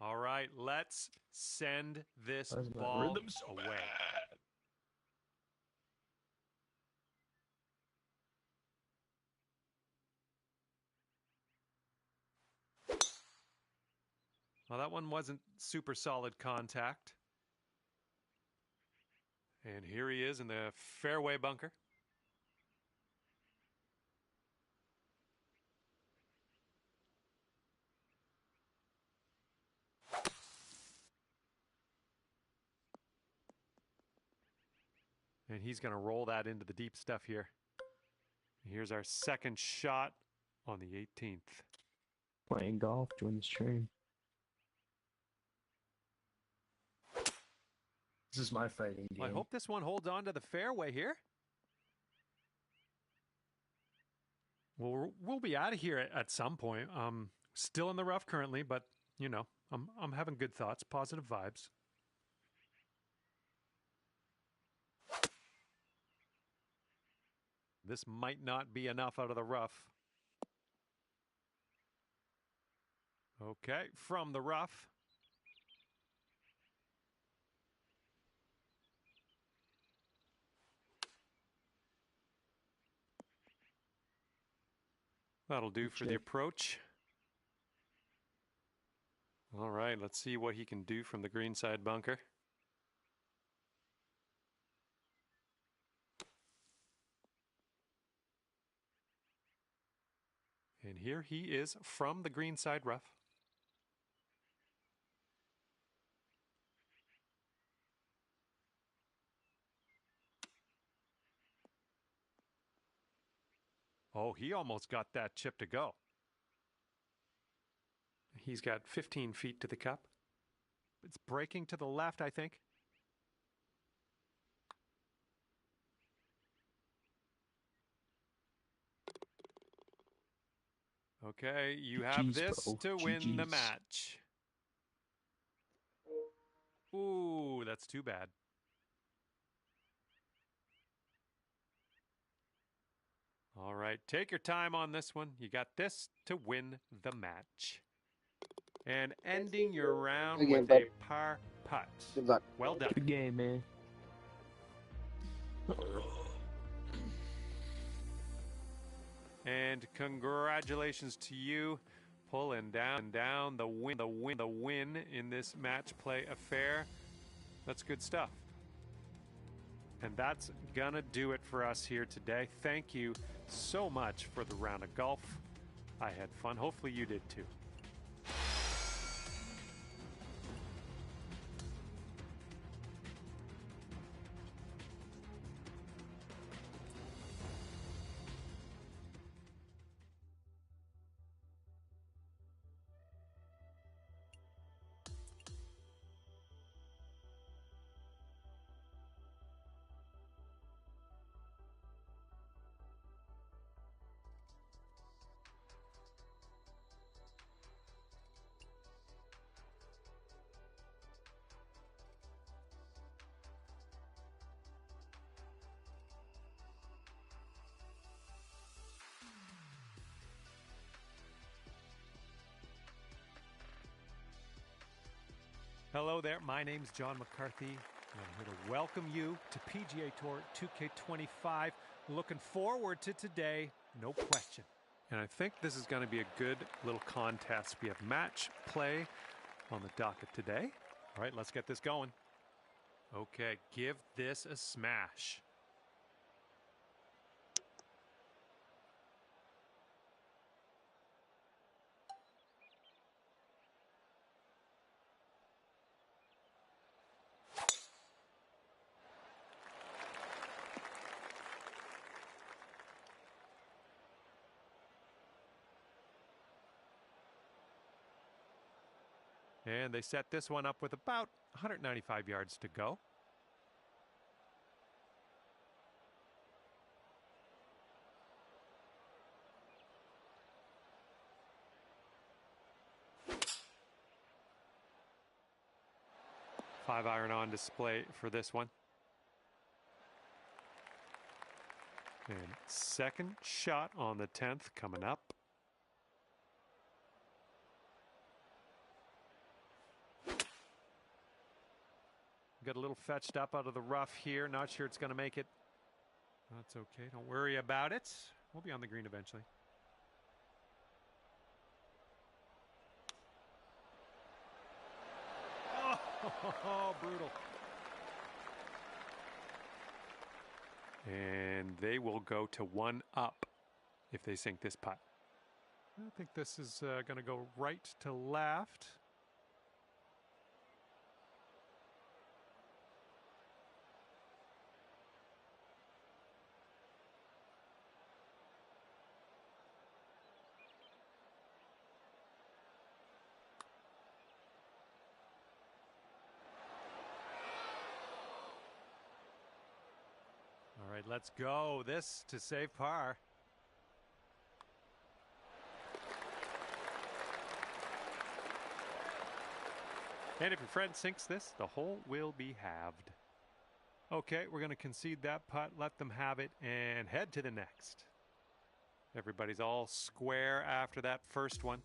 All right, let's send this ball away. Well, that one wasn't super solid contact. And here he is in the fairway bunker. And he's going to roll that into the deep stuff here. Here's our second shot on the 18th. Playing golf, join the stream. This is my fighting game. Well, I hope this one holds on to the fairway here. Well, we'll be out of here at some point. Still in the rough currently, but you know, I'm having good thoughts, positive vibes. This might not be enough out of the rough. Okay, from the rough. That'll do for the approach. All right, let's see what he can do from the greenside bunker. And here he is from the greenside rough. Oh, he almost got that chip to go. He's got 15 feet to the cup. It's breaking to the left, I think. Okay, you have this to win the match. Ooh, that's too bad. All right, take your time on this one. You got this to win the match. And ending your round Good game, with a bud. par putt. Good luck. Well done. Good game, man. And congratulations to you, pulling down the win in this match play affair. That's good stuff. And that's gonna do it for us here today. Thank you so much for the round of golf. I had fun. Hopefully you did too. Hello there, my name's John McCarthy, and I'm here to welcome you to PGA Tour 2K25. Looking forward to today, no question. And I think this is going to be a good little contest. We have match play on the docket today. All right, let's get this going. Okay, give this a smash. And they set this one up with about 195 yards to go. Five iron on display for this one. And second shot on the 10th coming up. Got a little fetched up out of the rough here. Not sure it's going to make it. That's okay. Don't worry about it. We'll be on the green eventually. Oh, brutal. And they will go to one up if they sink this putt. I think this is going to go right to left. All right, let's go. This to save par. And if your friend sinks this, the hole will be halved. Okay, we're going to concede that putt, let them have it, and head to the next. Everybody's all square after that first one.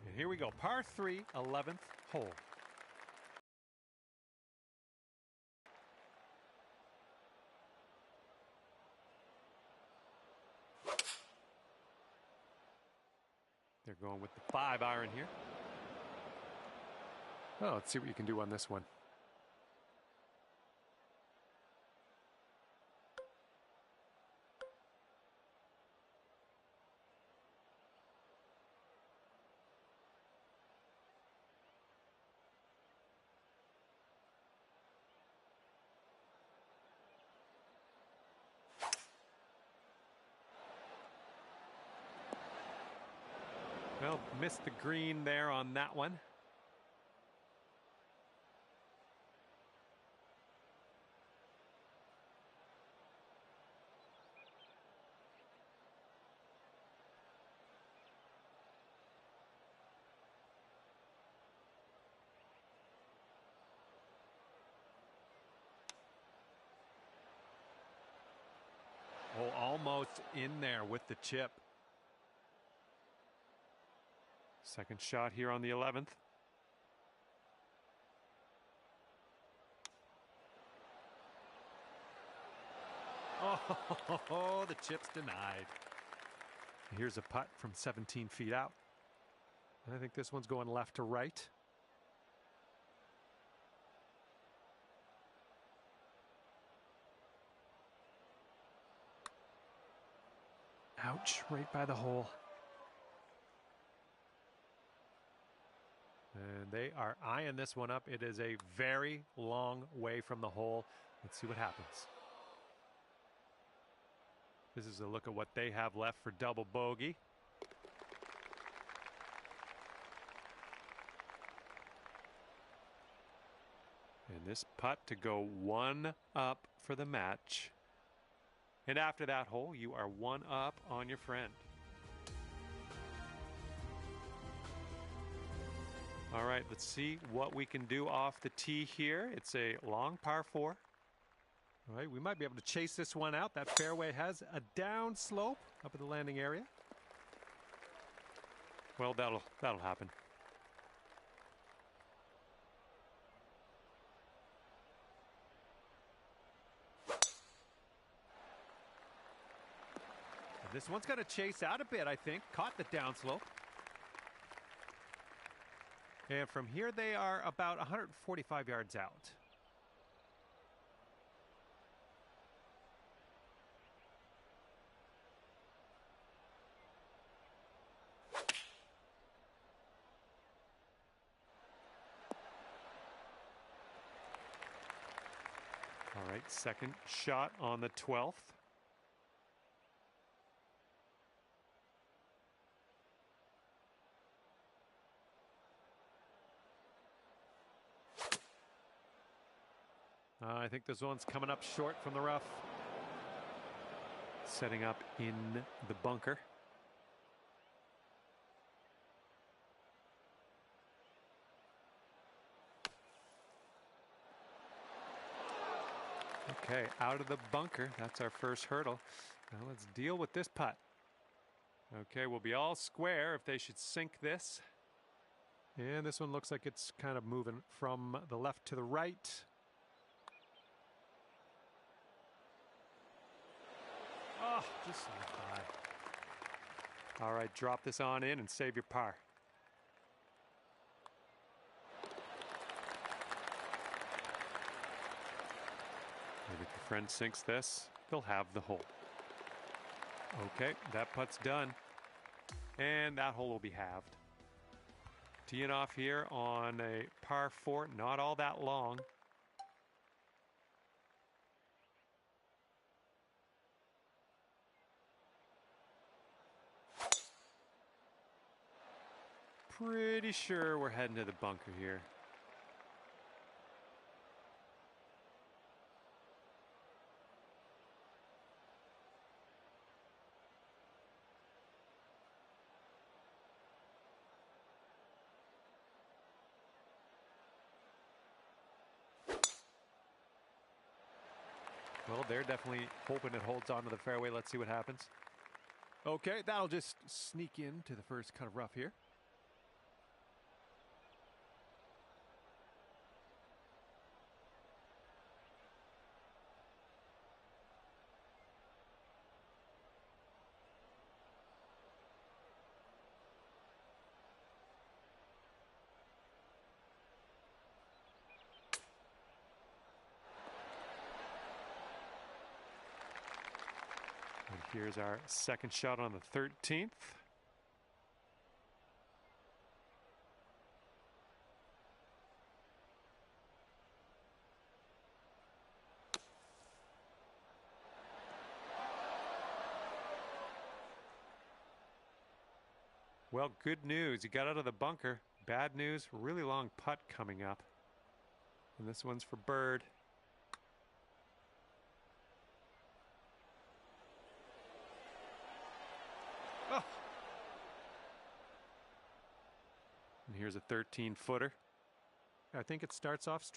And here we go, par 3, 11th hole. They're going with the 5 iron here. Oh, let's see what you can do on this one. Well, missed the green there on that one. almost in there with the chip. Second shot here on the 11th. Oh, the chip's denied. Here's a putt from 17 feet out. I think this one's going left to right. Ouch, right by the hole. And they are eyeing this one up. It is a very long way from the hole. Let's see what happens. This is a look at what they have left for double bogey. And this putt to go one up for the match. And after that hole, you are one up on your friend. All right, let's see what we can do off the tee here. It's a long par 4. All right, we might be able to chase this one out. That fairway has a down slope up at the landing area. Well, that'll happen. And this one's going to chase out a bit, I think. Caught the downslope. And from here, they are about 145 yards out. All right, second shot on the 12th. I think this one's coming up short from the rough. Setting up in the bunker. Okay, out of the bunker. That's our first hurdle. Now let's deal with this putt. Okay, we'll be all square if they should sink this. And this one looks like it's kind of moving from the left to the right. Oh, just slipped by. All right, drop this on in and save your par. And if your friend sinks this, they'll have the hole. Okay, that putt's done. And that hole will be halved. Teeing off here on a par 4, not all that long. Pretty sure we're heading to the bunker here. Well, they're definitely hoping it holds onto the fairway. Let's see what happens. Okay, that'll just sneak into the first cut of rough here. And here's our second shot on the 13th. Well, good news. You got out of the bunker. Bad news, really long putt coming up. And this one's for Bird. Oh. And here's a 13-footer. I think it starts off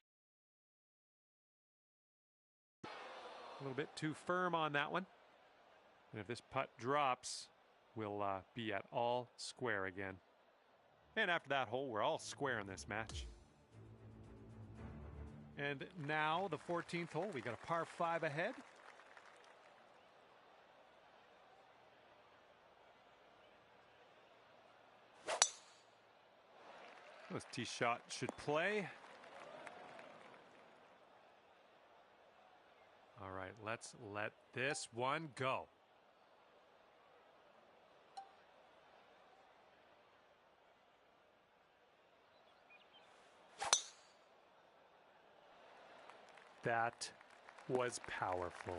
a little bit too firm on that one. And if this putt drops, we'll be at all square again. And after that hole, we're all square in this match. And now the 14th hole, we got a par 5 ahead. This tee shot should play. All right, let's let this one go. That was powerful.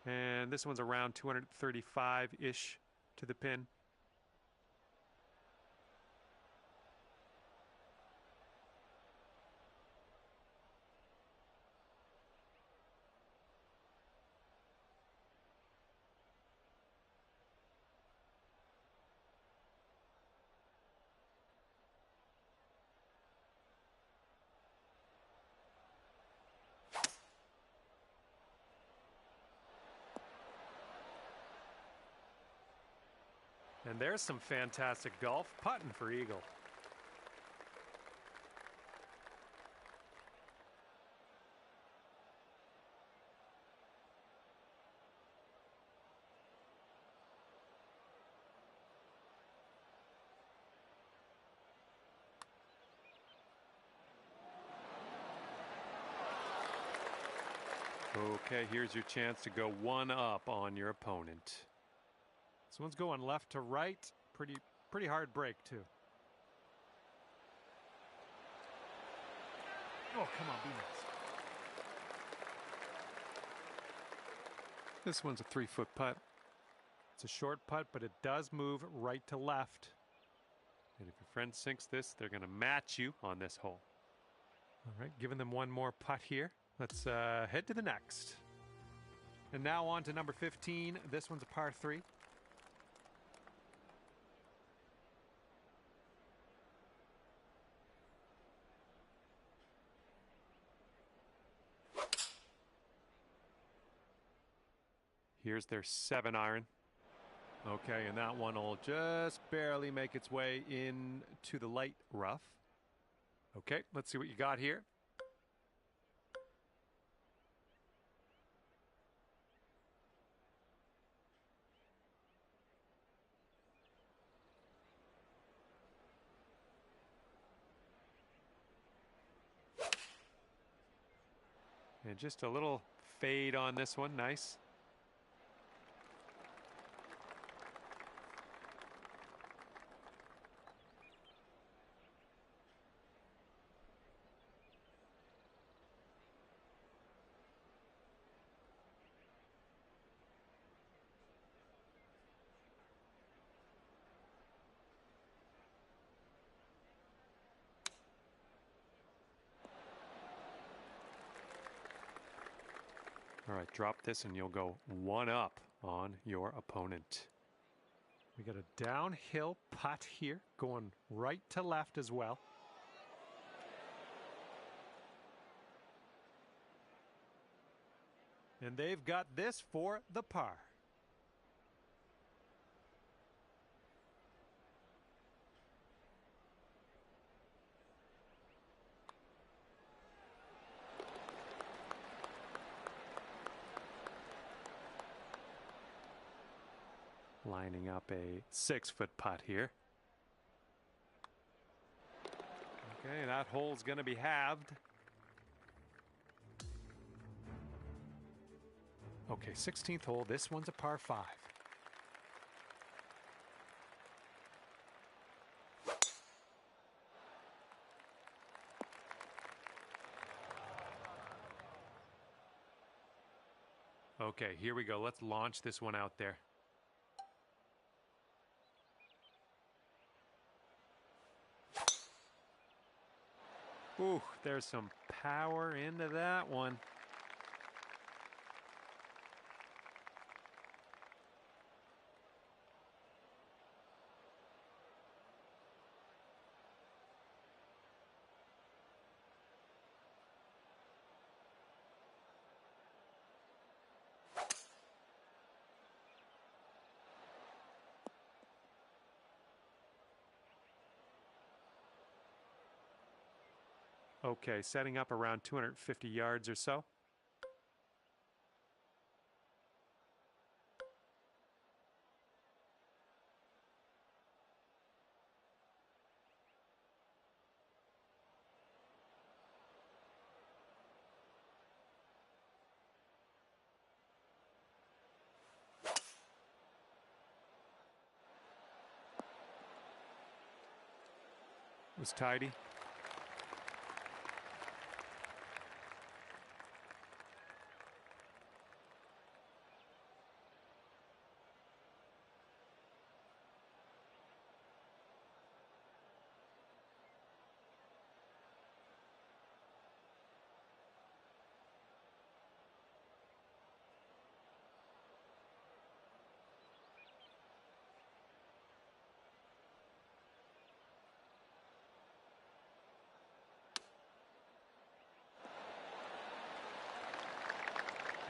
And this one's around 235-ish to the pin. And there's some fantastic golf, putting for eagle. Okay, here's your chance to go one up on your opponent. This one's going left to right. Pretty hard break, too. Oh, come on, be nice. This one's a 3-foot putt. It's a short putt, but it does move right to left. And if your friend sinks this, they're going to match you on this hole. All right, giving them one more putt here. Let's head to the next. And now on to number 15. This one's a par 3. Here's their 7-iron. Okay, and that one will just barely make its way into the light rough. Okay, let's see what you got here. And just a little fade on this one, nice. All right, drop this and you'll go one up on your opponent. We got a downhill putt here, going right to left as well. And they've got this for the par. Lining up a 6-foot putt here. Okay, that hole's going to be halved. Okay, 16th hole. This one's a par 5. Okay, here we go. Let's launch this one out there. Ooh, there's some power into that one. Okay, setting up around 250 yards or so. Was tidy.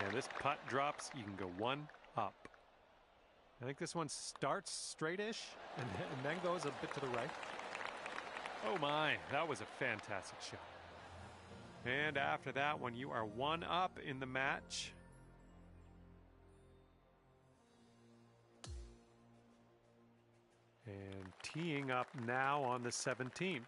And this putt drops, you can go one up. I think this one starts straight-ish and then goes a bit to the right. Oh my, that was a fantastic shot. And after that one, you are one up in the match. And teeing up now on the 17th.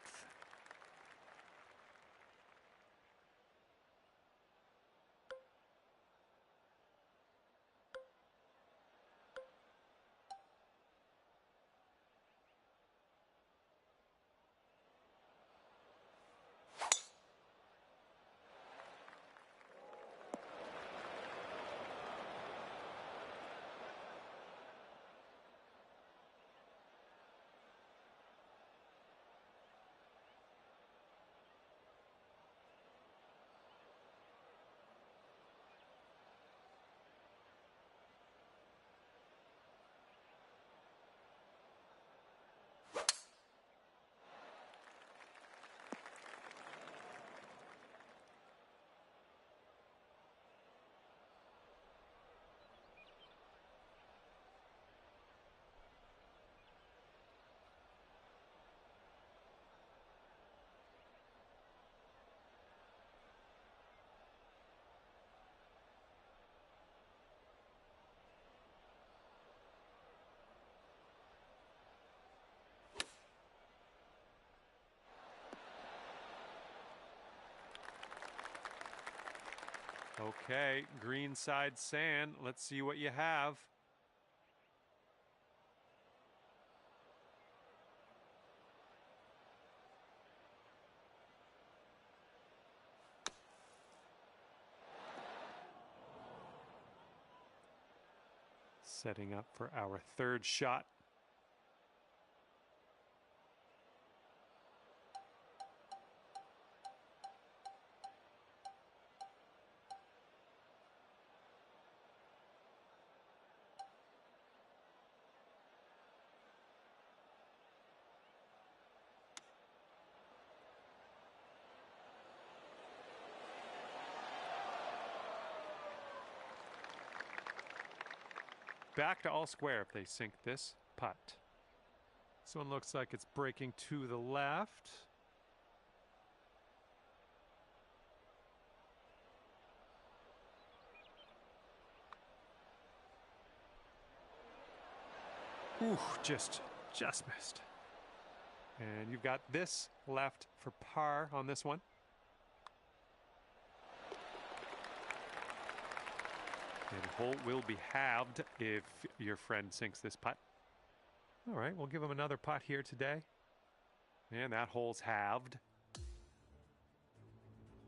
Okay, green side sand. Let's see what you have. Setting up for our third shot. Back to all square if they sink this putt. This one looks like it's breaking to the left. Ooh, just missed. And you've got this left for par on this one. And hole will be halved if your friend sinks this putt. All right, we'll give him another putt here today. And that hole's halved.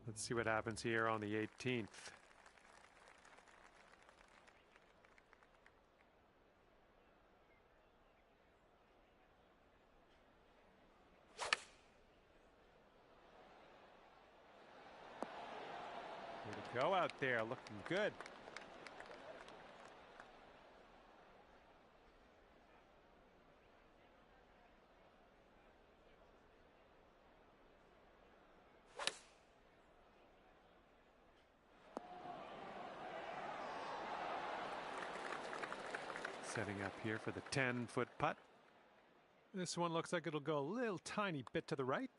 Let's see what happens here on the 18th. Go out there, looking good. Setting up here for the 10-foot putt. This one looks like it'll go a little tiny bit to the right.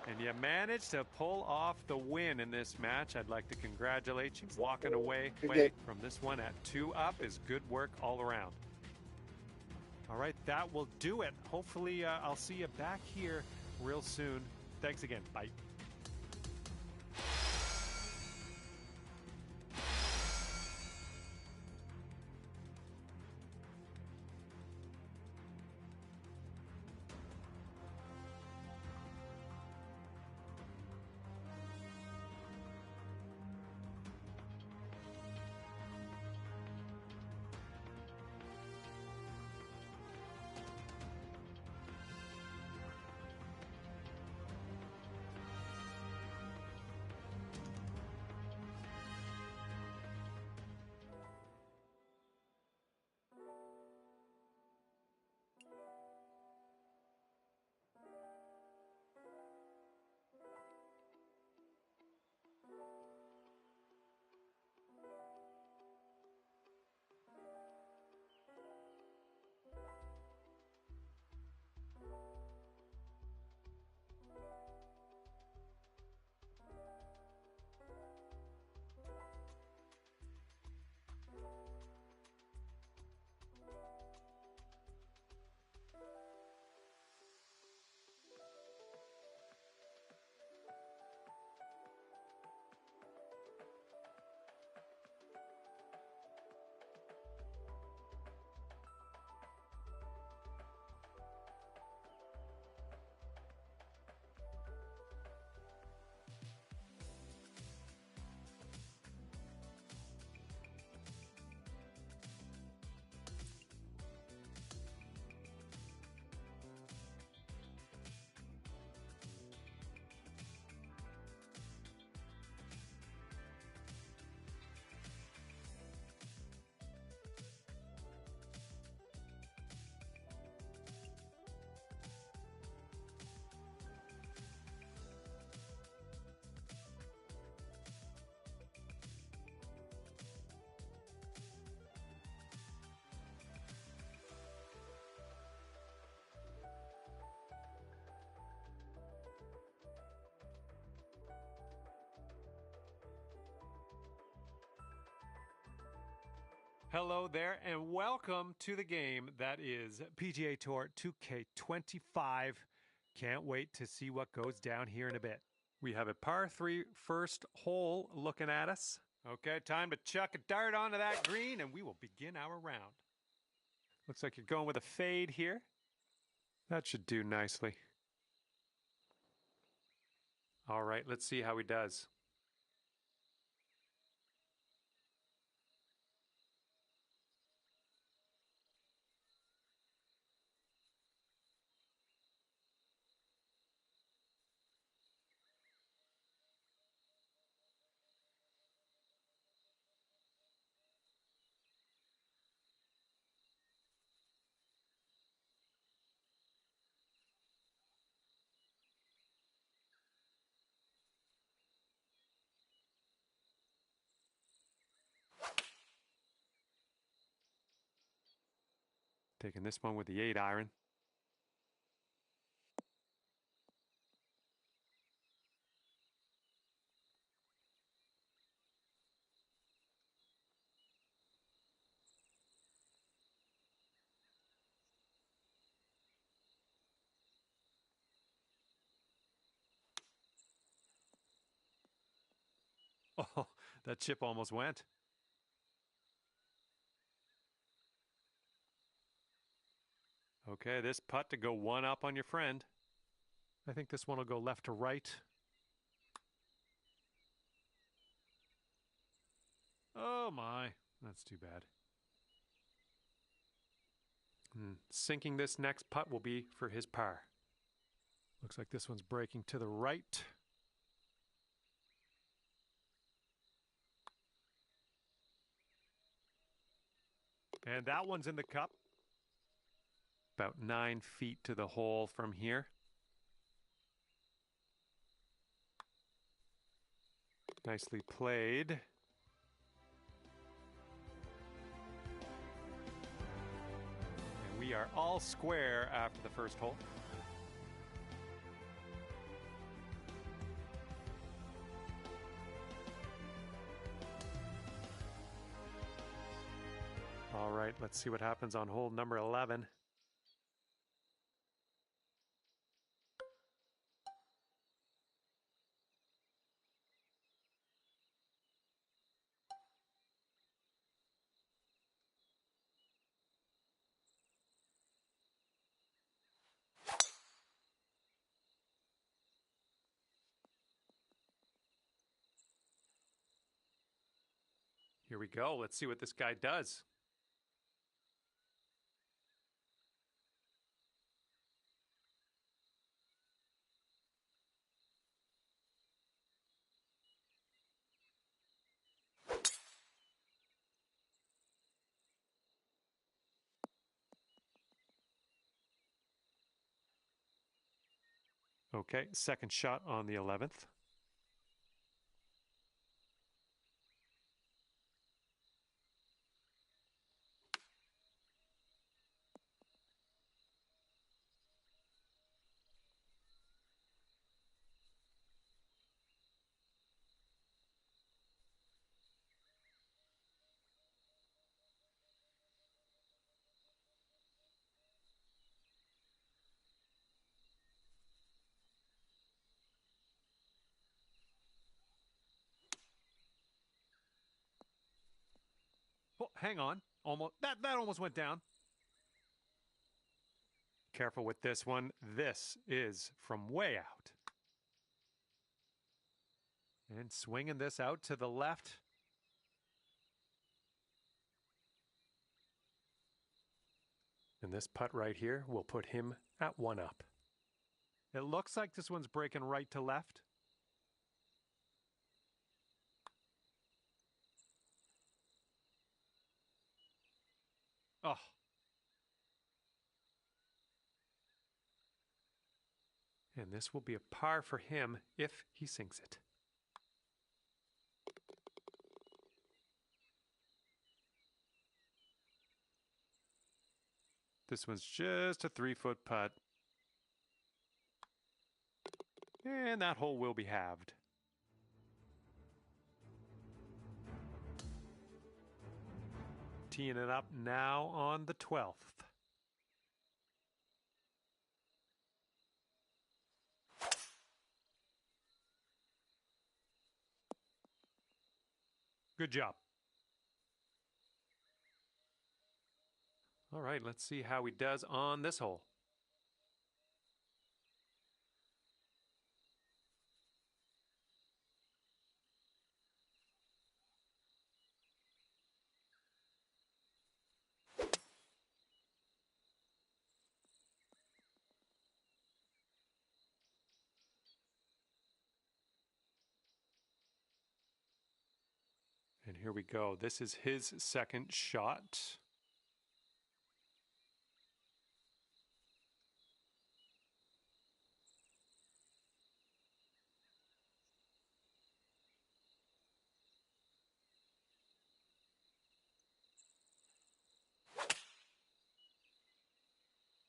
And you managed to pull off the win in this match. I'd like to congratulate you. Walking away from this one at 2 up is good work all around. All right, that will do it. Hopefully, I'll see you back here real soon. Thanks again. Bye. Hello there, and welcome to the game that is PGA Tour 2K25. Can't wait to see what goes down here in a bit. We have a par 3 first hole looking at us. Okay, time to chuck a dart onto that green, and we will begin our round. Looks like you're going with a fade here. That should do nicely. All right, let's see how he does. Taking this one with the 8-iron. Oh, that chip almost went. Okay, this putt to go 1 up on your friend. I think this one will go left to right. Oh my, that's too bad. Sinking this next putt will be for his par. Looks like this one's breaking to the right. And that one's in the cup. About 9 feet to the hole from here. Nicely played. And we are all square after the first hole. All right, let's see what happens on hole number 11. Here we go. Let's see what this guy does. Okay, second shot on the 11th. Oh, hang on. Almost that almost went down. Careful with this one. This is from way out. And swinging this out to the left. And this putt right here will put him at 1 up. It looks like this one's breaking right to left. Oh. And this will be a par for him if he sinks it. This one's just a 3-foot putt. And that hole will be halved. Teeing it up now on the 12th. Good job. All right, let's see how he does on this hole. And here we go. This is his second shot.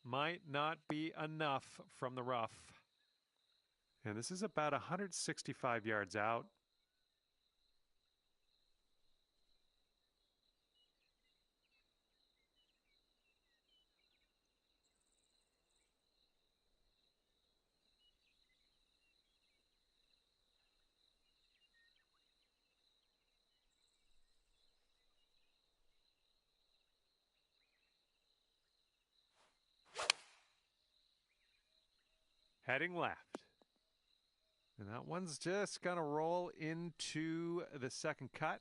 Might not be enough from the rough. And this is about 165 yards out. Heading left. And that one's just going to roll into the second cut.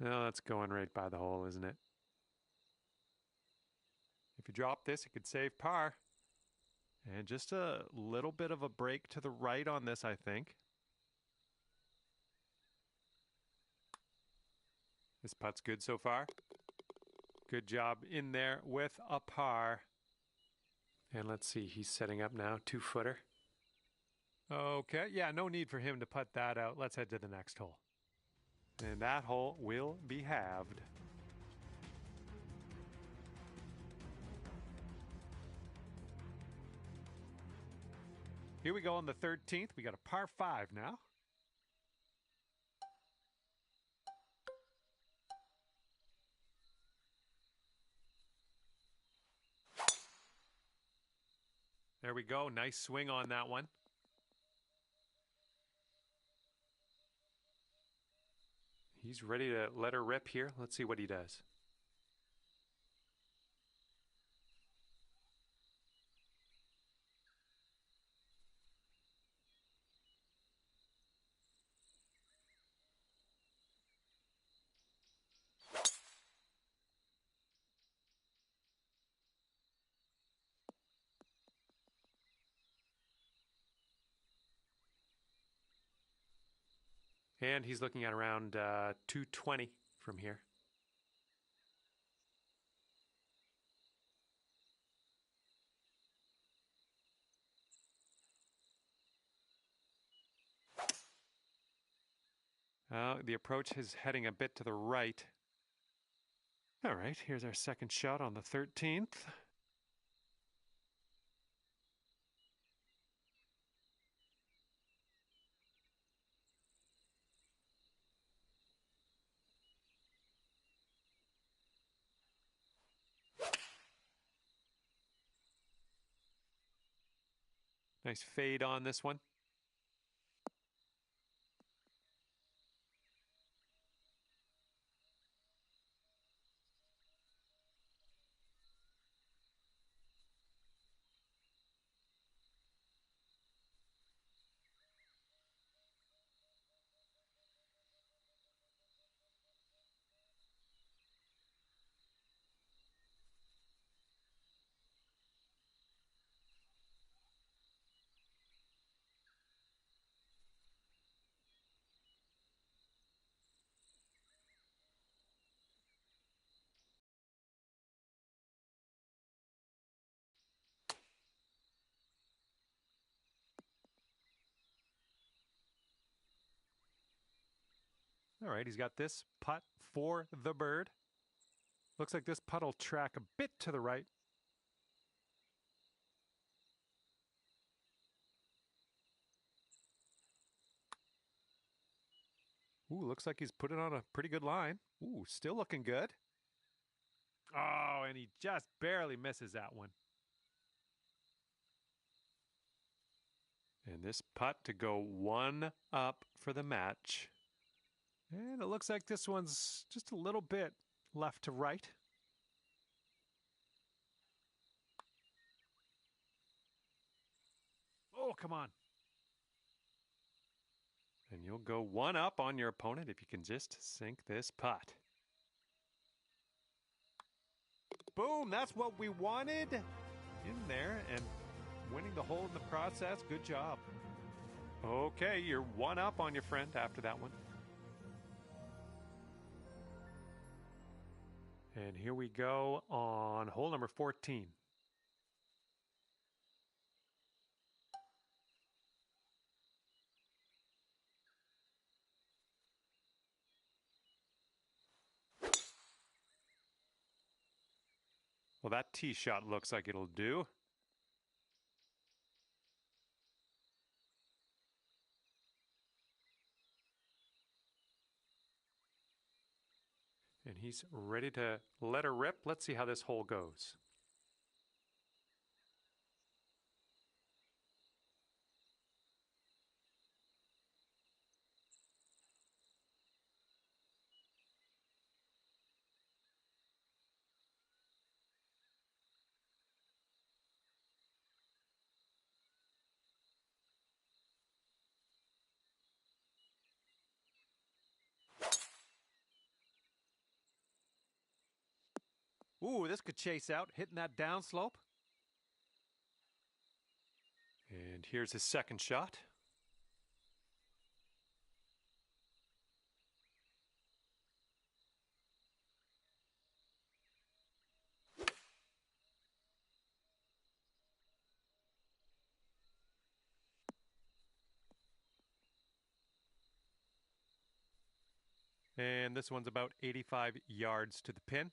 Oh, that's going right by the hole, isn't it? If you drop this, it could save par. And just a little bit of a break to the right on this, I think. This putt's good so far. Good job in there with a par. And let's see, he's setting up now, 2-footer. Okay, yeah, no need for him to putt that out. Let's head to the next hole. And that hole will be halved. Here we go on the 13th. We got a par 5 now. There we go. Nice swing on that one. He's ready to let her rip here. Let's see what he does. And he's looking at around 220 from here. The approach is heading a bit to the right. All right, here's our second shot on the 13th. Nice fade on this one. All right, he's got this putt for the bird. Looks like this putt will track a bit to the right. Ooh, looks like he's put it on a pretty good line. Ooh, still looking good. Oh, and he just barely misses that one. And this putt to go 1 up for the match. And it looks like this one's just a little bit left to right. Oh, come on. And you'll go 1 up on your opponent if you can just sink this putt. Boom, that's what we wanted in there, and winning the hole in the process. Good job. Okay, you're 1 up on your friend after that one. And here we go on hole number 14. Well, that tee shot looks like it'll do. And he's ready to let her rip. Let's see how this hole goes. Ooh, this could chase out, hitting that downslope. And here's his second shot. And this one's about 85 yards to the pin.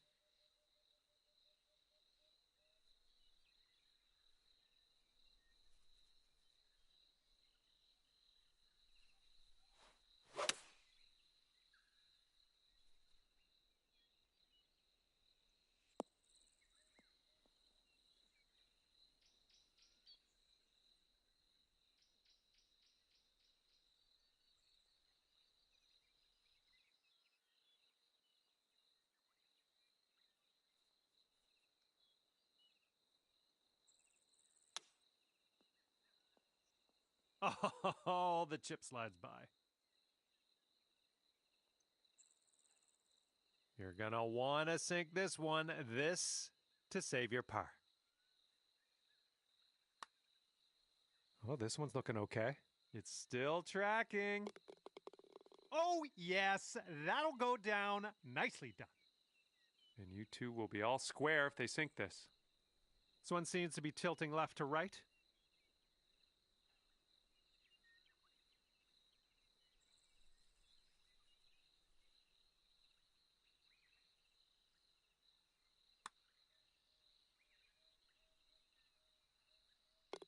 Oh, the chip slides by. You're going to want to sink this one, this to save your par. Oh, this one's looking okay. It's still tracking. Oh, yes, that'll go down. Nicely done. And you two will be all square if they sink this. This one seems to be tilting left to right.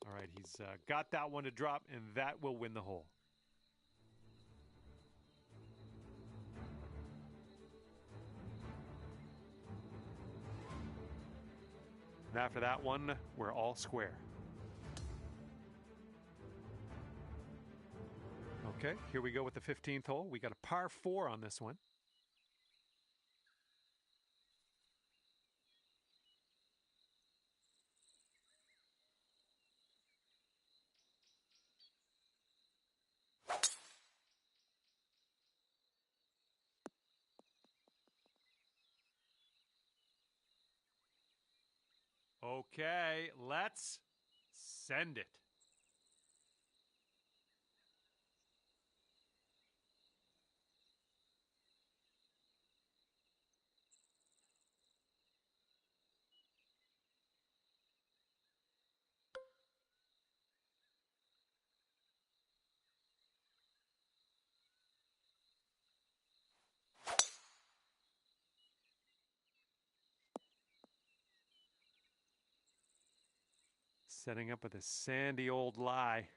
All right, he's got that one to drop, and that will win the hole. And after that one, we're all square. Okay, here we go with the 15th hole. We got a par 4 on this one. Okay, let's send it. Setting up with a sandy old lie.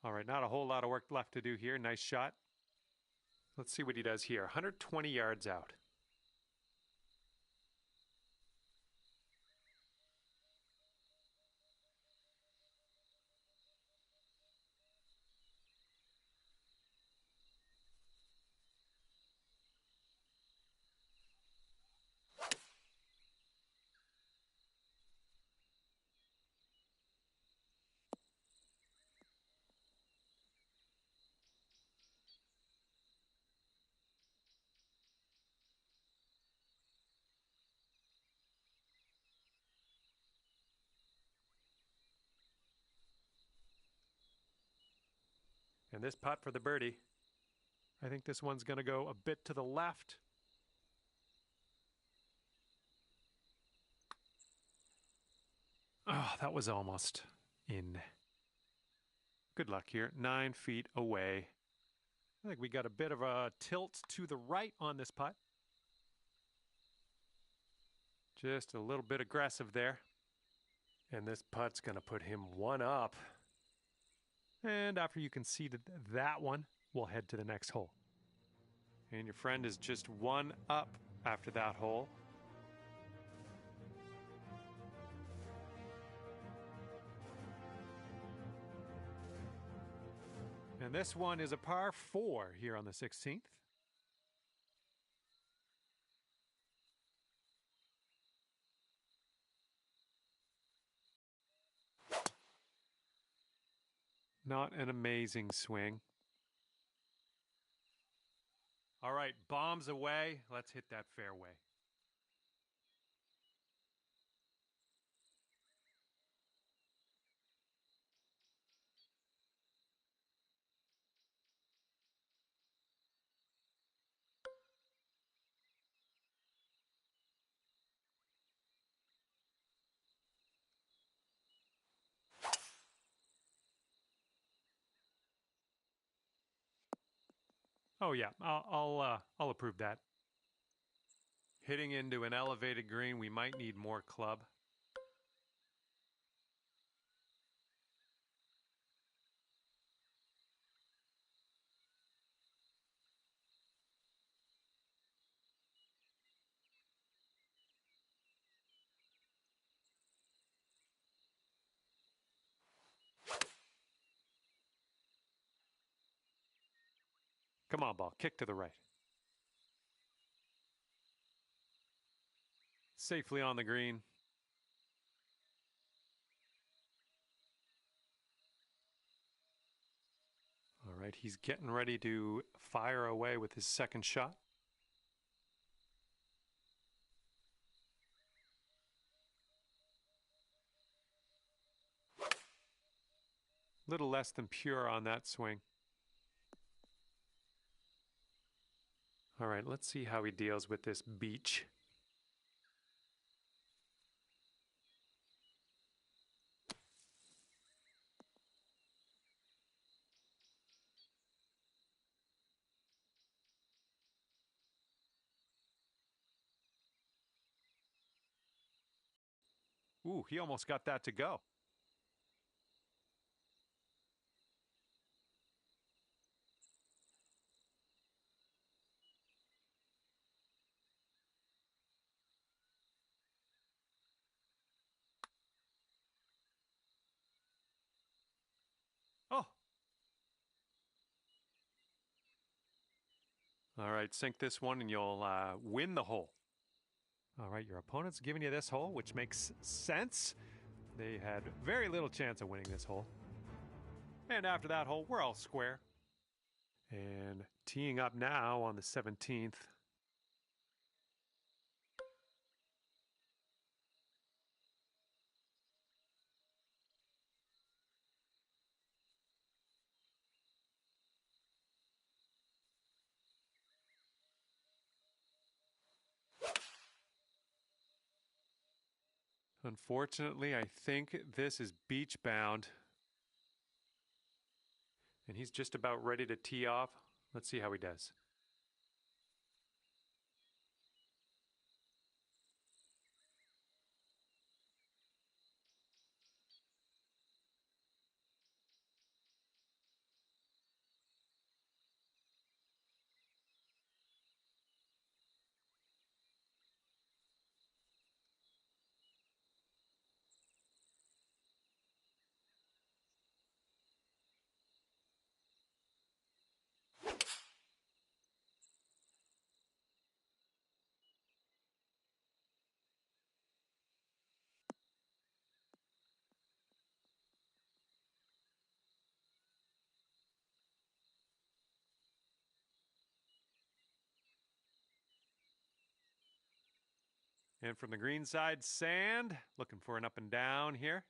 All right, not a whole lot of work left to do here. Nice shot. Let's see what he does here. 120 yards out. And this putt for the birdie. I think this one's going to go a bit to the left. Oh, that was almost in. Good luck here. 9 feet away. I think we got a bit of a tilt to the right on this putt. Just a little bit aggressive there. And this putt's going to put him one up. And after you conceded that one, we'll head to the next hole. And your friend is just one up after that hole. And this one is a par 4 here on the 16th. Not an amazing swing. All right, bombs away. Let's hit that fairway. Oh yeah, I'll approve that. Hitting into an elevated green, we might need more club. Come on, ball, kick to the right. Safely on the green. All right, he's getting ready to fire away with his second shot. Little less than pure on that swing. All right, let's see how he deals with this beach. Ooh, he almost got that to go. Oh. All right, sink this one and you'll win the hole. All right, your opponent's giving you this hole, which makes sense. They had very little chance of winning this hole. And after that hole, we're all square. And teeing up now on the 17th. Unfortunately, I think this is beach bound. And he's just about ready to tee off. Let's see how he does. And from the green side, sand. Looking for an up and down here.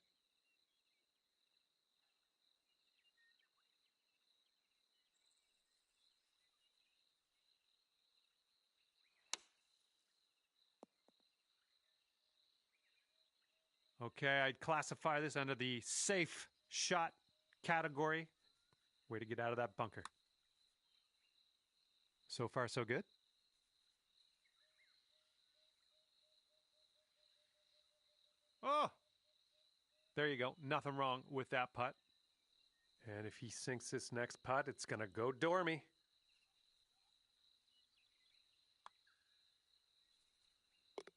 Okay, I'd classify this under the safe shot category. Way to get out of that bunker. So far, so good. Oh, there you go. Nothing wrong with that putt. And if he sinks this next putt, it's going to go dormy.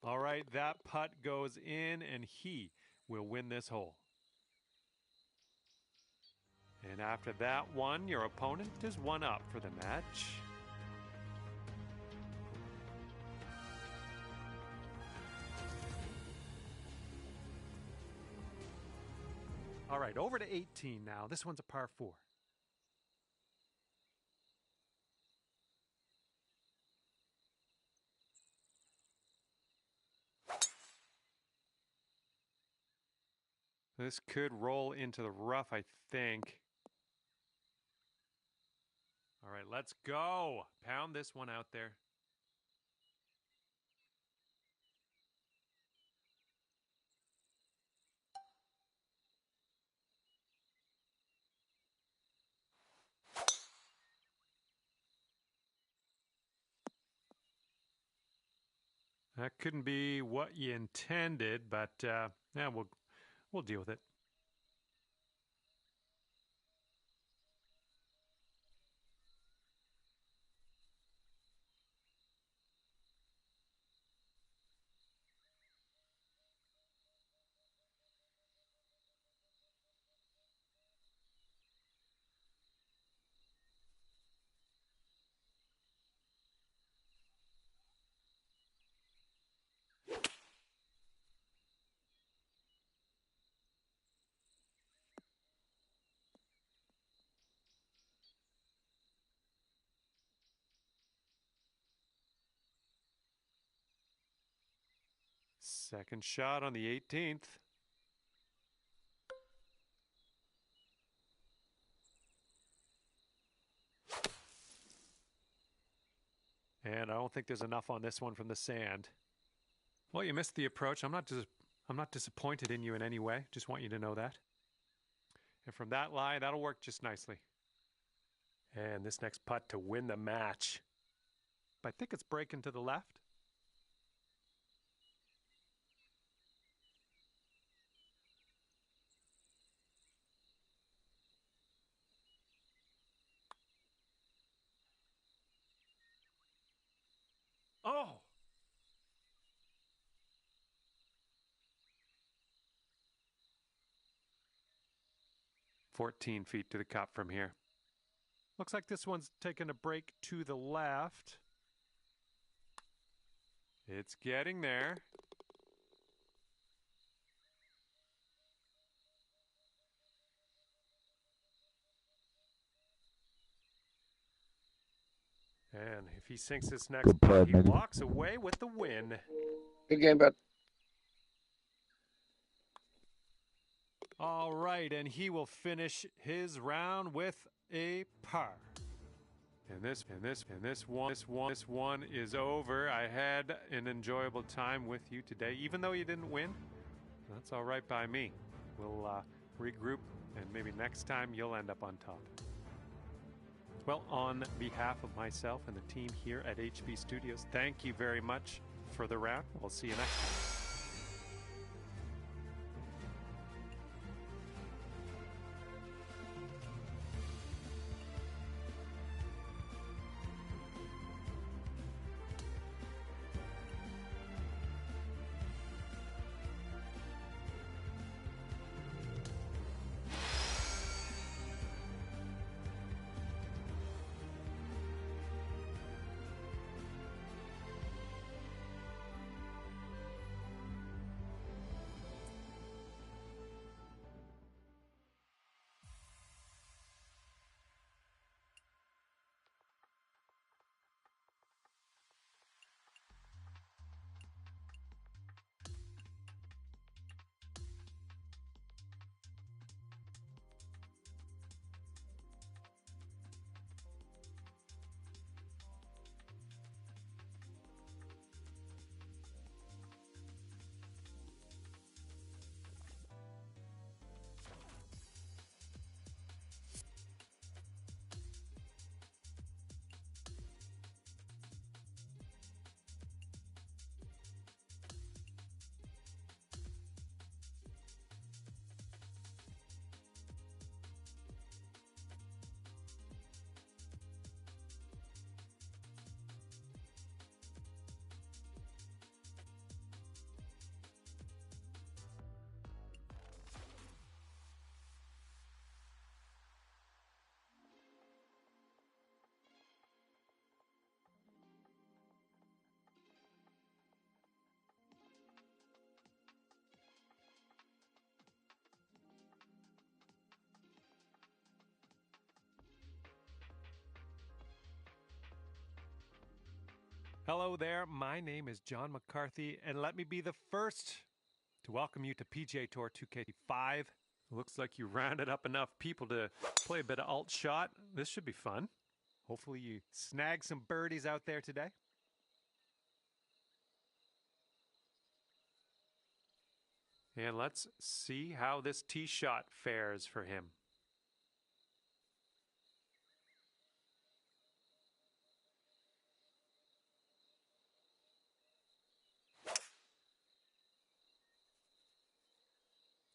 All right, that putt goes in, and he will win this hole. And after that one, your opponent is one up for the match. All right, over to 18 now. This one's a par 4. This could roll into the rough, I think. All right, let's go. Pound this one out there. That couldn't be what you intended, but yeah, we'll deal with it. Second shot on the 18th. And I don't think there's enough on this one from the sand. Well, you missed the approach. I'm not disappointed in you in any way. Just want you to know that. And from that lie, that'll work just nicely. And this next putt to win the match. I think it's breaking to the left. Oh! "14 feet to the cup from here." Looks like this one's taking a break to the left. It's getting there. And if he sinks this next putt, he walks away with the win. Good game, bud. All right, and he will finish his round with a par. And this one is over. I had an enjoyable time with you today, even though you didn't win. That's all right by me. We'll regroup, and maybe next time you'll end up on top. Well, on behalf of myself and the team here at HB Studios, thank you very much for the round. We'll see you next time. Hello there, my name is John McCarthy, and let me be the first to welcome you to PGA Tour 2K5. Looks like you rounded up enough people to play a bit of alt shot. This should be fun. Hopefully you snag some birdies out there today. And let's see how this tee shot fares for him.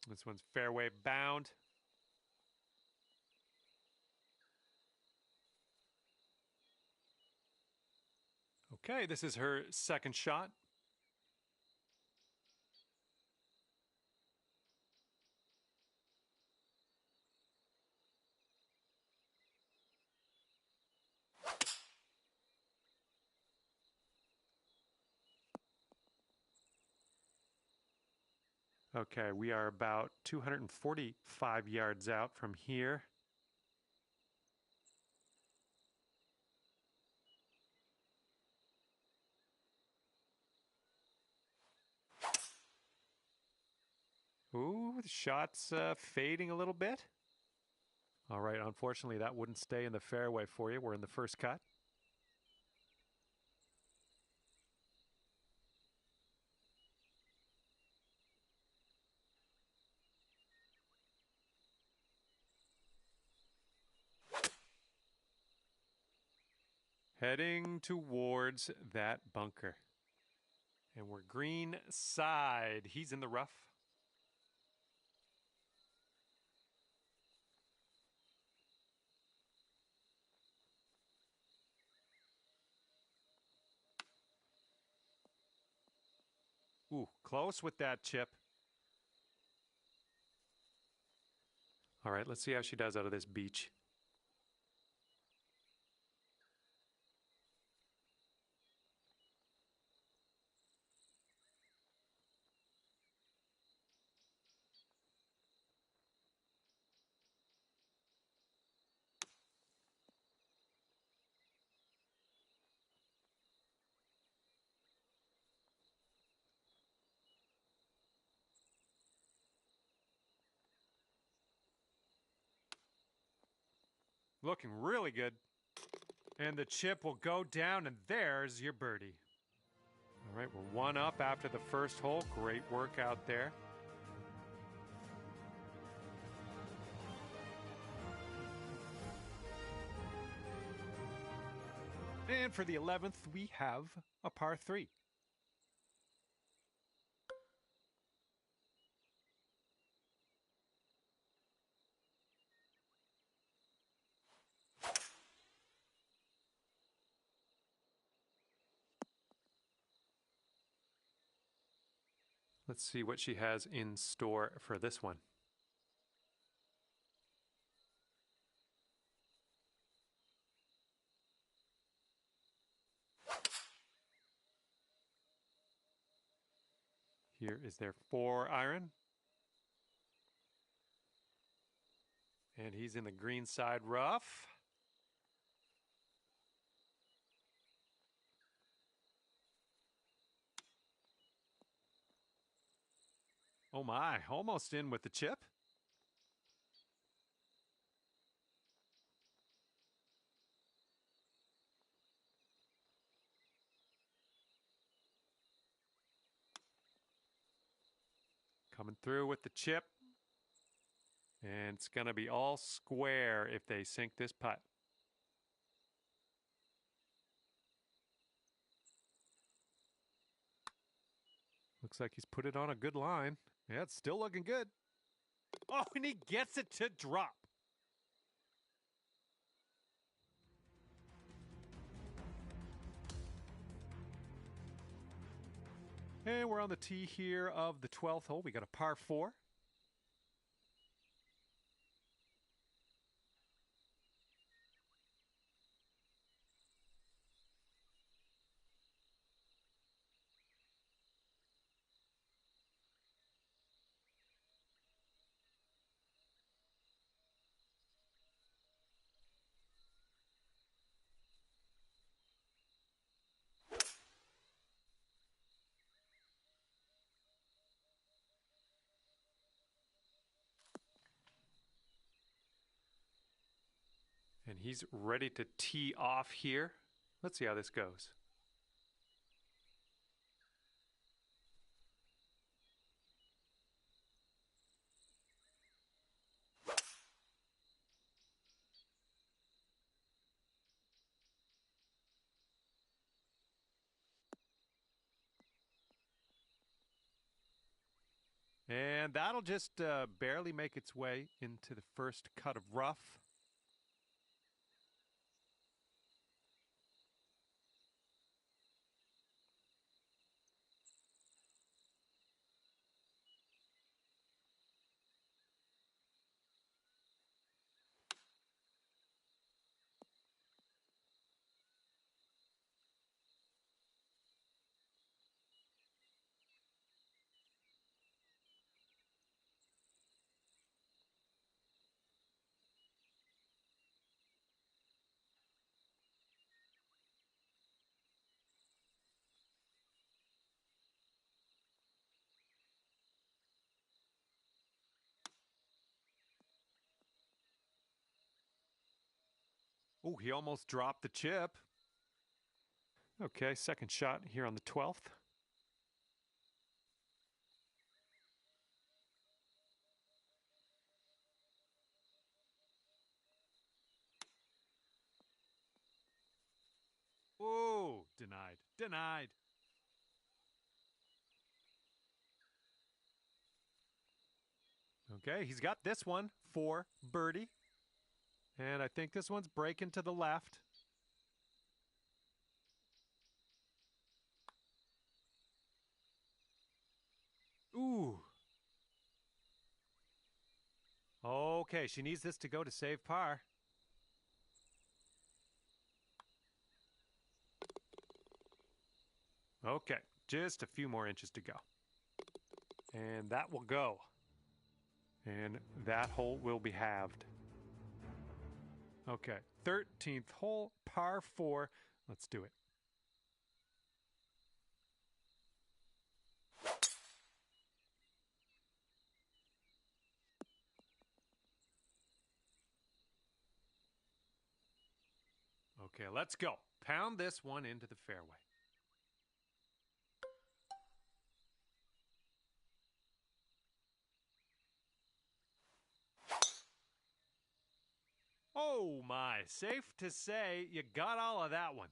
This one's fairway bound. Okay, this is her second shot. Okay, we are about 245 yards out from here. Ooh, the shot's fading a little bit. All right, unfortunately, that wouldn't stay in the fairway for you. We're in the first cut. Heading towards that bunker. And we're green side. He's in the rough. Ooh, close with that chip. All right, let's see how she does out of this beach. Looking really good. And the chip will go down, and there's your birdie. All right, we're one up after the first hole. Great work out there. And for the 11th, we have a par 3. Let's see what she has in store for this one. Here is their 4-iron. And he's in the green side rough. Oh my, almost in with the chip. Coming through with the chip. And it's going to be all square if they sink this putt. Looks like he's put it on a good line. Yeah, it's still looking good. Oh, and he gets it to drop. And we're on the tee here of the 12th hole. We got a par 4. he's ready to tee off here. Let's see how this goes. And that'll just barely make its way into the first cut of rough. Oh, he almost dropped the chip. Okay, second shot here on the 12th. Oh, denied, denied. Okay, he's got this one for birdie. And I think this one's breaking to the left. Ooh. Okay, she needs this to go to save par. Okay, just a few more inches to go. And that will go. And that hole will be halved. Okay, 13th hole, par 4. Let's do it. Okay, let's go. Pound this one into the fairway. Oh my, safe to say you got all of that one.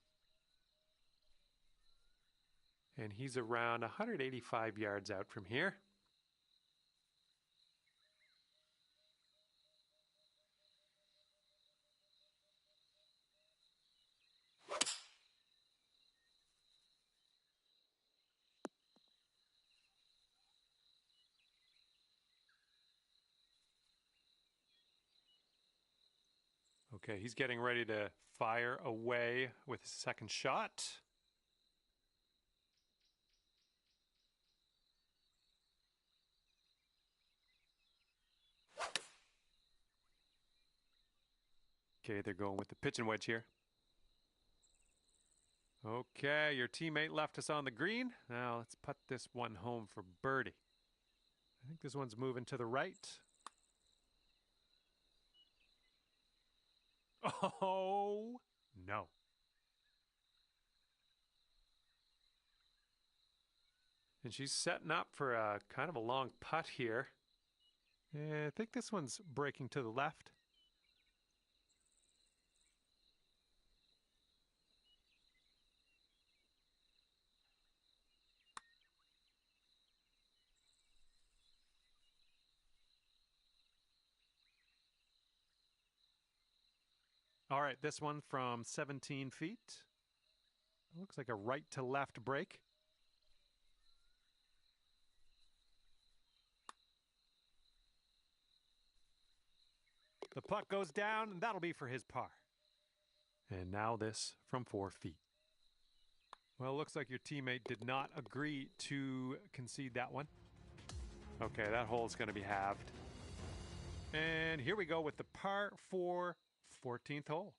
And he's around 185 yards out from here. Okay, he's getting ready to fire away with his second shot. Okay, they're going with the pitching wedge here. Okay, your teammate left us on the green. Now let's put this one home for birdie. I think this one's moving to the right. Oh, no. And she's setting up for a kind of a long putt here. And I think this one's breaking to the left. All right, this one from 17 feet. Looks like a right to left break. The putt goes down, and that'll be for his par. And now this from 4 feet. Well, looks like your teammate did not agree to concede that one. Okay, that hole's going to be halved. And here we go with the par 4 14th hole.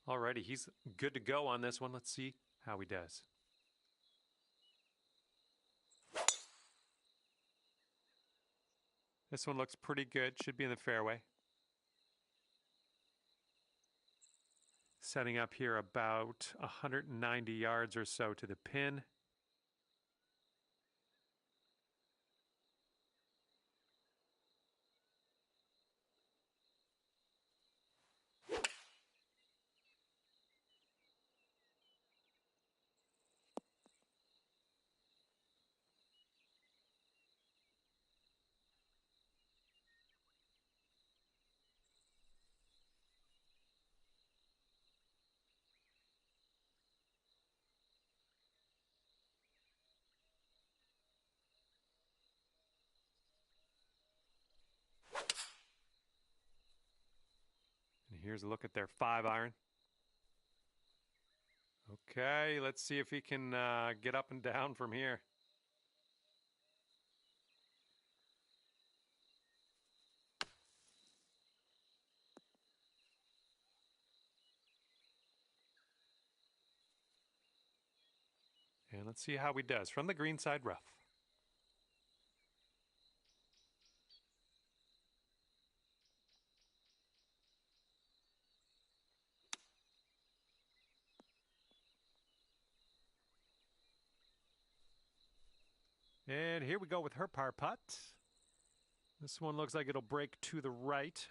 Alrighty, he's good to go on this one. Let's see how he does. This one looks pretty good. Should be in the fairway. Setting up here about 190 yards or so to the pin. And here's a look at their 5-iron. Okay, let's see if he can get up and down from here. And let's see how he does from the green side rough. And here we go with her par putt. This one looks like it'll break to the right.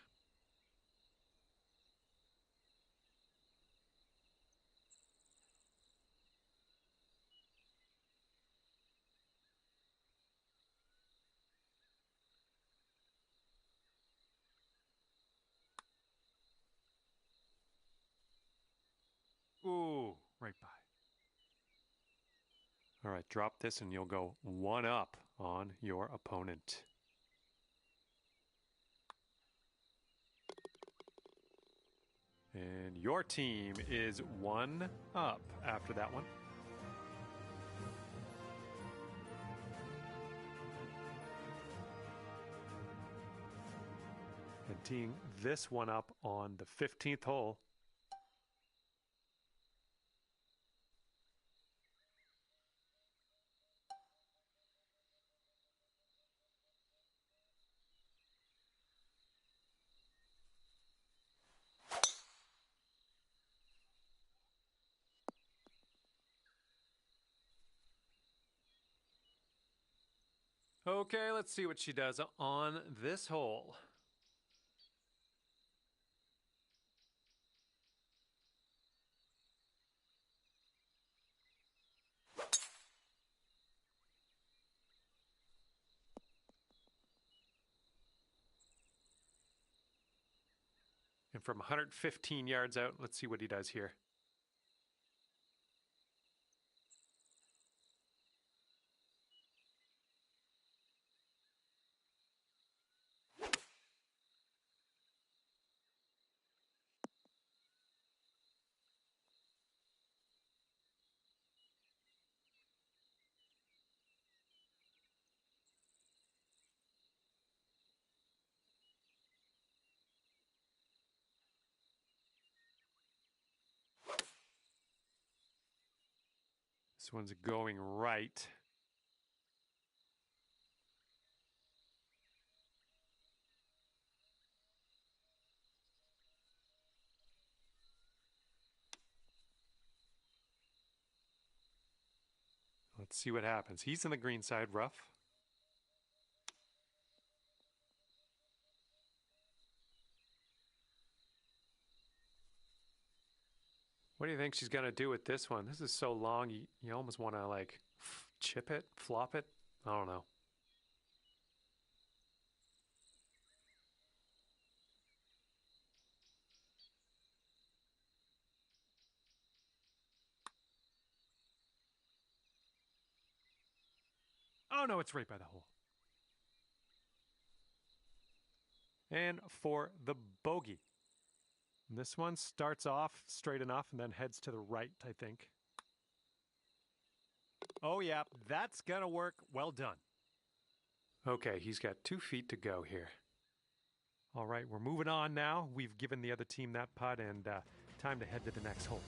Ooh, right by. All right, drop this and you'll go 1 up on your opponent. And your team is 1 up after that one. And teeing this one up on the 15th hole. Okay, let's see what she does on this hole. And from 115 yards out, let's see what he does here. This one's going right. Let's see what happens. He's in the green side rough. What do you think she's going to do with this one? This is so long, you almost want to like chip it, flop it. I don't know. Oh no, it's right by the hole. And for the bogey. This one starts off straight enough and then heads to the right, I think. Oh yeah, that's gonna work. Well done. Okay, he's got 2 feet to go here. All right, we're moving on now. We've given the other team that putt, and Time to head to the next hole.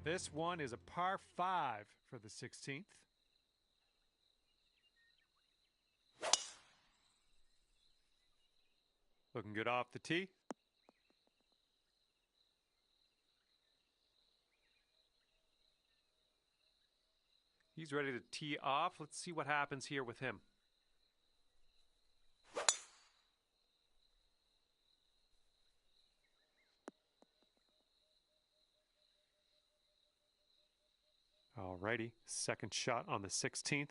This one is a par 5 for the 16th. Looking good off the tee. He's ready to tee off. Let's see what happens here with him. Alrighty, second shot on the 16th.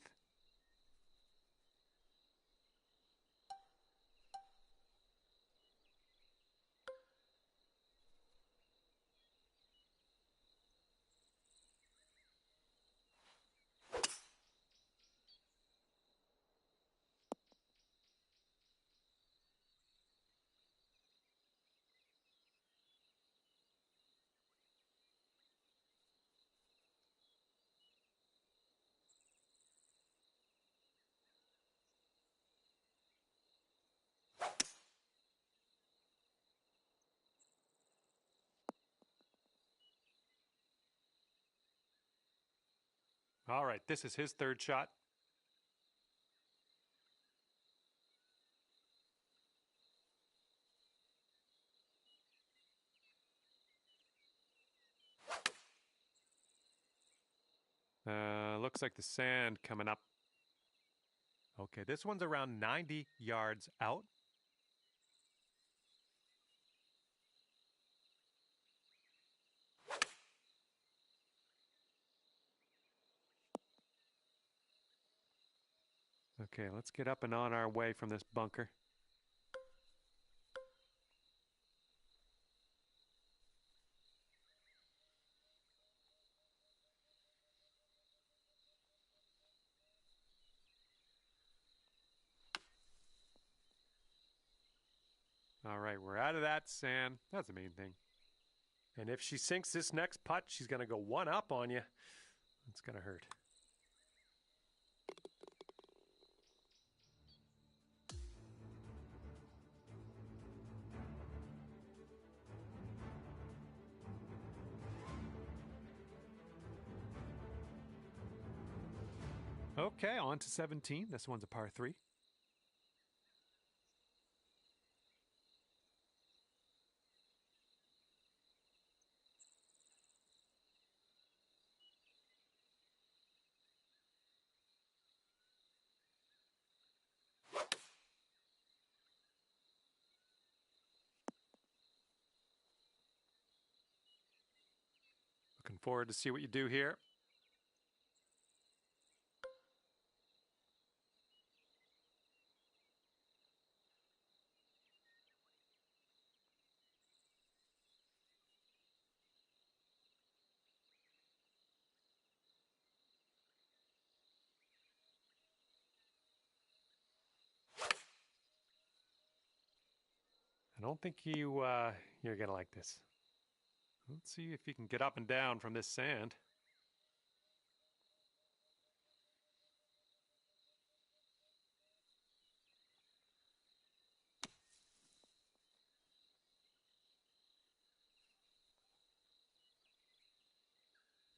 All right, this is his third shot. Looks like the sand coming up. Okay, this one's around 90 yards out. Okay, let's get up and on our way from this bunker. All right, we're out of that sand. That's the main thing. And if she sinks this next putt, she's going to go one up on you. It's going to hurt. Okay, on to 17. This one's a par 3. Looking forward to see what you do here. I don't think you're going to like this. Let's see if you can get up and down from this sand.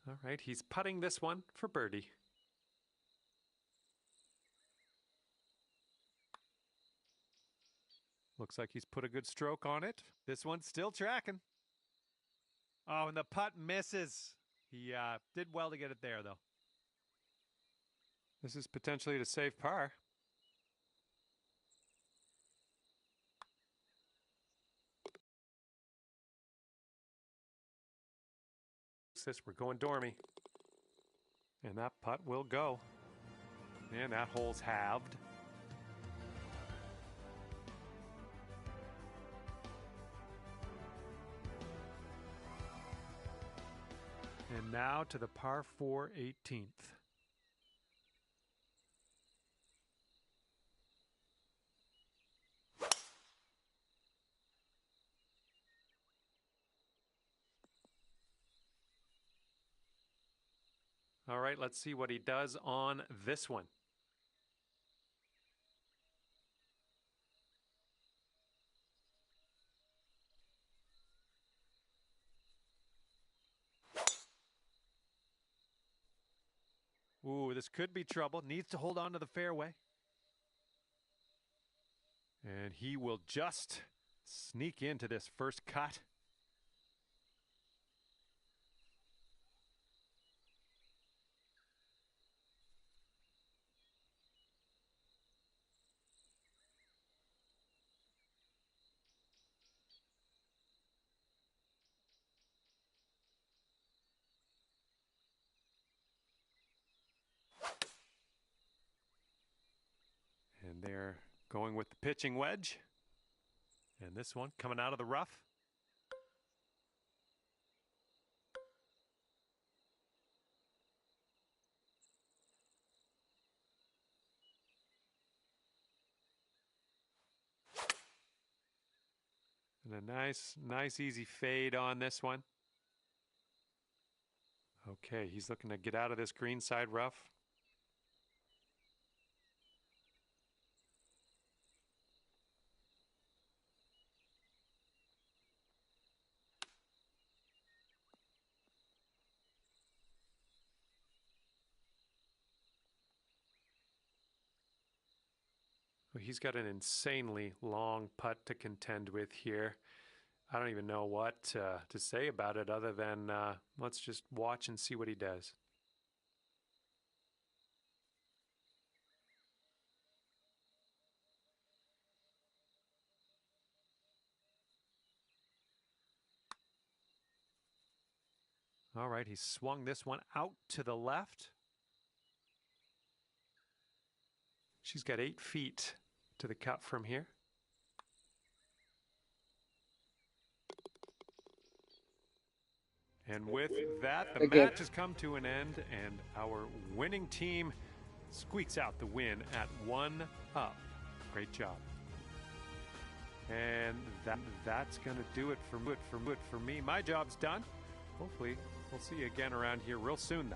All right, he's putting this one for birdie. Looks like he's put a good stroke on it. This one's still tracking. Oh, and the putt misses. He did well to get it there, though. This is potentially to save par. We're going dormy. And that putt will go. And that hole's halved. And now to the par 4 18th. All right, let's see what he does on this one. Ooh, this could be trouble. Needs to hold on to the fairway. And he will just sneak into this first cut. And they're going with the pitching wedge. And this one coming out of the rough. And a nice easy fade on this one. Okay, he's looking to get out of this green side rough. He's got an insanely long putt to contend with here. I don't even know what to say about it other than let's just watch and see what he does. All right, he swung this one out to the left. She's got 8 feet to the cut from here. And with that, the match has come to an end, and our winning team squeaks out the win at 1 up. Great job. And that's going to do it for me. My job's done. Hopefully, we'll see you again around here real soon, though.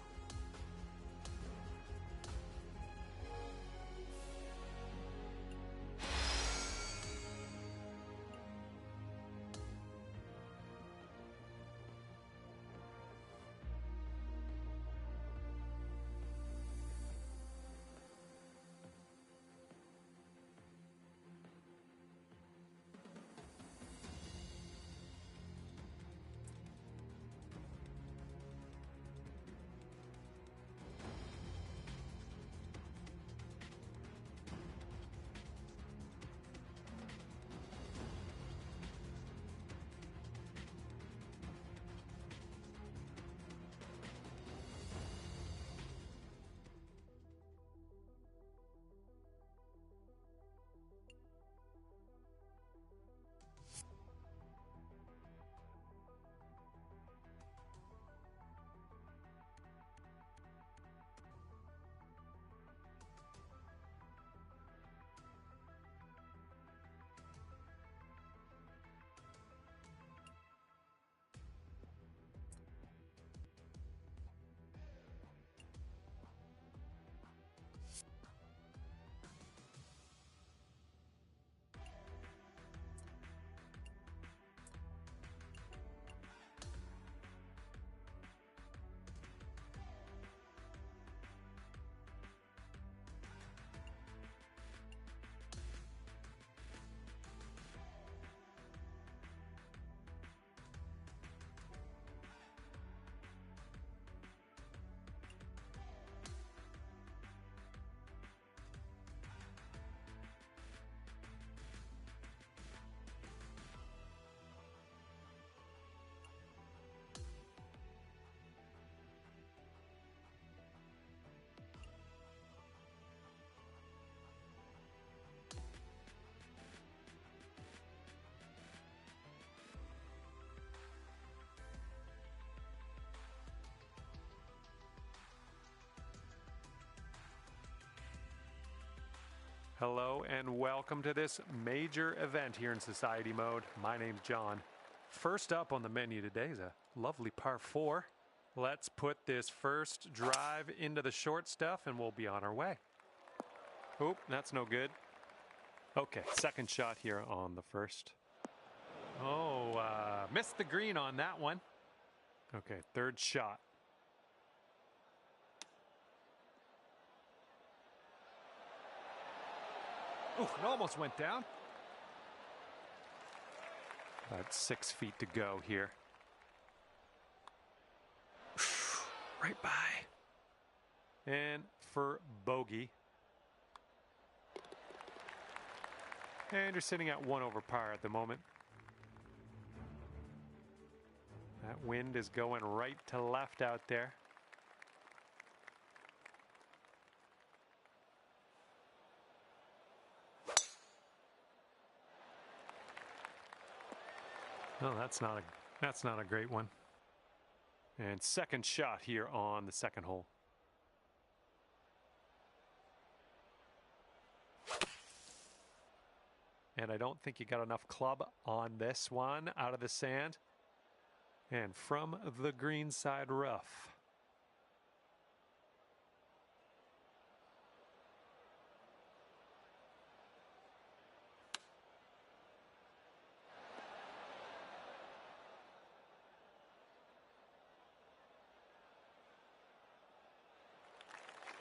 Hello and welcome to this major event here in Society Mode. My name's John. First up on the menu today is a lovely par 4. Let's put this first drive into the short stuff and we'll be on our way. Oop, that's no good. Okay, second shot here on the first. Oh, missed the green on that one. Okay, third shot. Ooh, it almost went down. About 6 feet to go here. Right by. And for bogey. And you're sitting at 1 over par at the moment. That wind is going right to left out there. Oh, that's not a great one. And second shot here on the second hole. And I don't think you got enough club on this one out of the sand. And from the green side rough.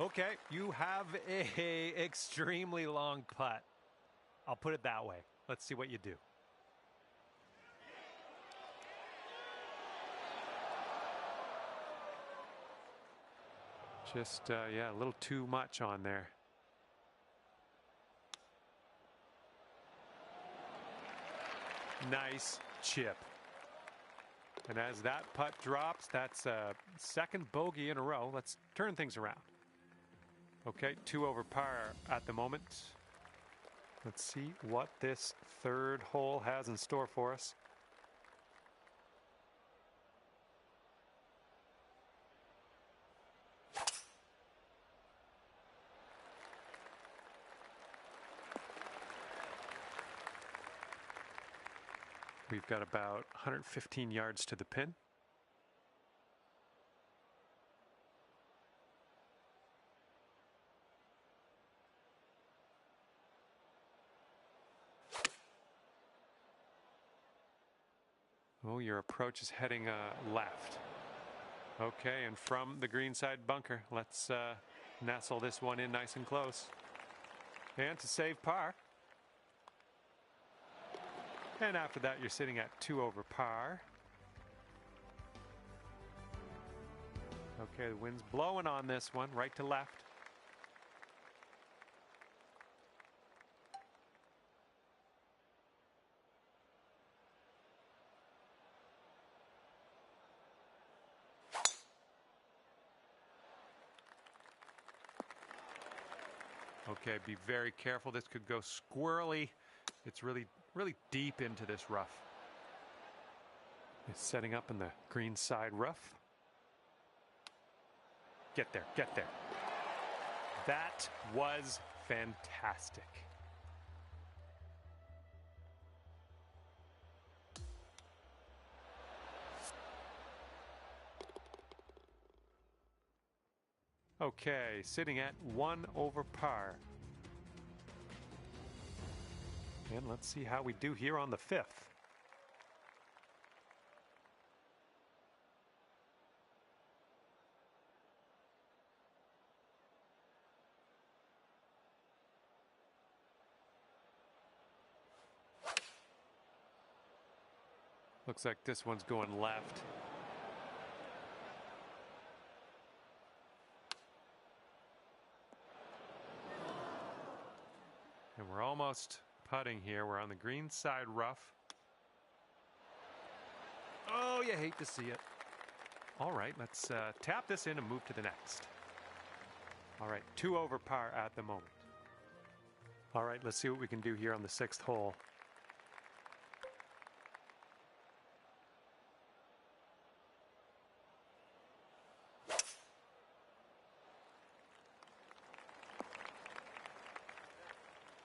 Okay, you have a extremely long putt. I'll put it that way. Let's see what you do. Just, yeah, a little too much on there. Nice chip. And as that putt drops, that's a second bogey in a row. Let's turn things around. Okay, 2 over par at the moment. Let's see what this third hole has in store for us. We've got about 115 yards to the pin. Oh, your approach is heading left. Okay, and from the greenside bunker, let's nestle this one in nice and close. And to save par. And after that, you're sitting at 2 over par. Okay, the wind's blowing on this one, right to left. Okay, be very careful. This could go squirrely. It's really deep into this rough. It's setting up in the green side rough. Get there, get there. That was fantastic. Okay, sitting at 1 over par. And let's see how we do here on the 5th. Looks like this one's going left. And we're almost putting here. We're on the green side rough. Oh, you hate to see it. All right, let's tap this in and move to the next. All right, 2 over par at the moment. All right, let's see what we can do here on the 6th hole.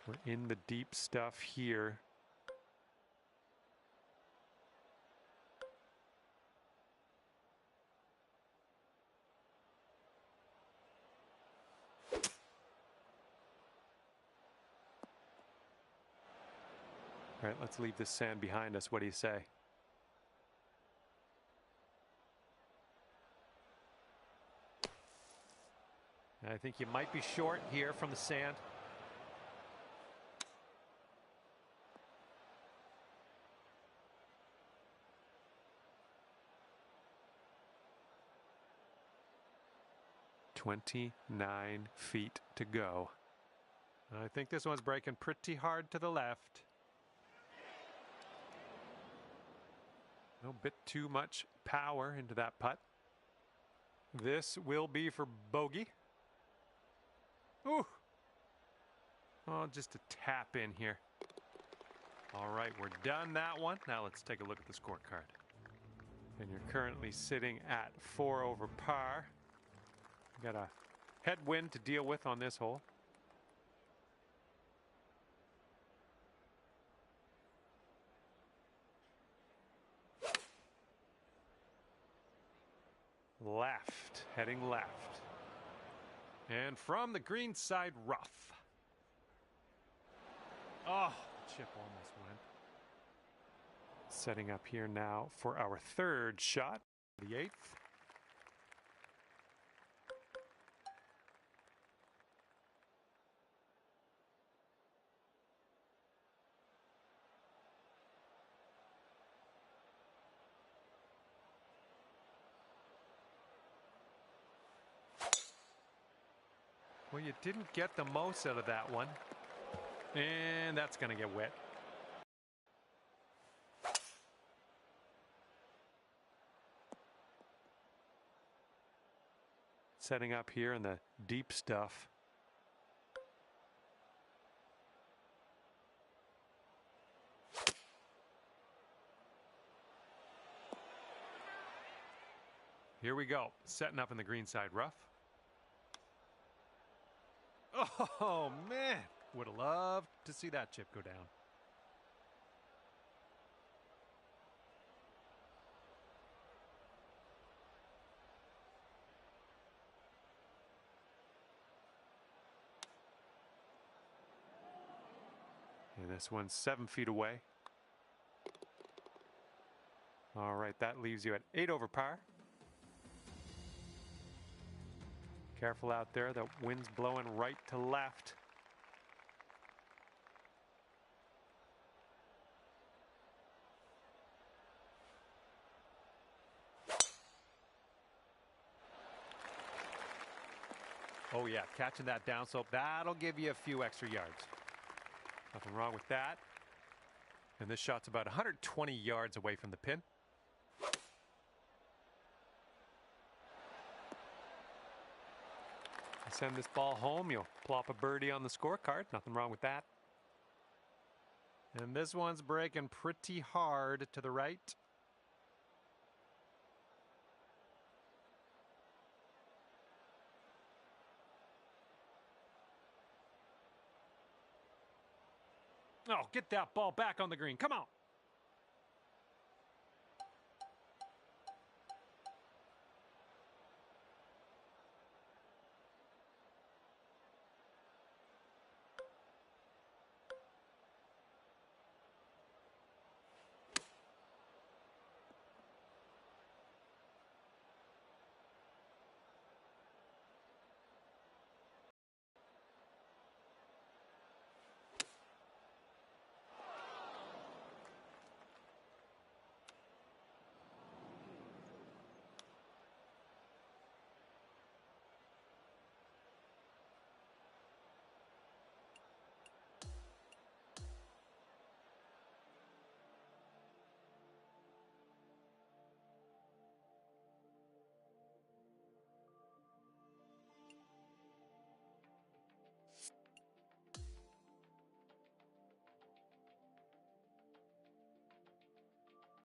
We're in the deep stuff here. All right, let's leave this sand behind us. What do you say? I think you might be short here from the sand. "29 feet to go." I think this one's breaking pretty hard to the left. A bit too much power into that putt. This will be for bogey. Ooh. Oh, just a tap in here. All right, we're done that one. Now let's take a look at the scorecard. And you're currently sitting at 4 over par. Got a headwind to deal with on this hole. Left, heading left. And from the green side rough. Oh, chip almost went. Setting up here now for our third shot, the 8th. Well, you didn't get the most out of that one. And that's going to get wet. Setting up here in the deep stuff. Here we go. Setting up in the green side rough. Oh, man. Would have loved to see that chip go down. And this one's 7 feet away. All right, that leaves you at 8 over par. Careful out there, the wind's blowing right to left. Oh yeah, catching that downslope, that'll give you a few extra yards. Nothing wrong with that. And this shot's about 120 yards away from the pin. Send this ball home, you'll plop a birdie on the scorecard. Nothing wrong with that. And this one's breaking pretty hard to the right. Oh, get that ball back on the green. Come on.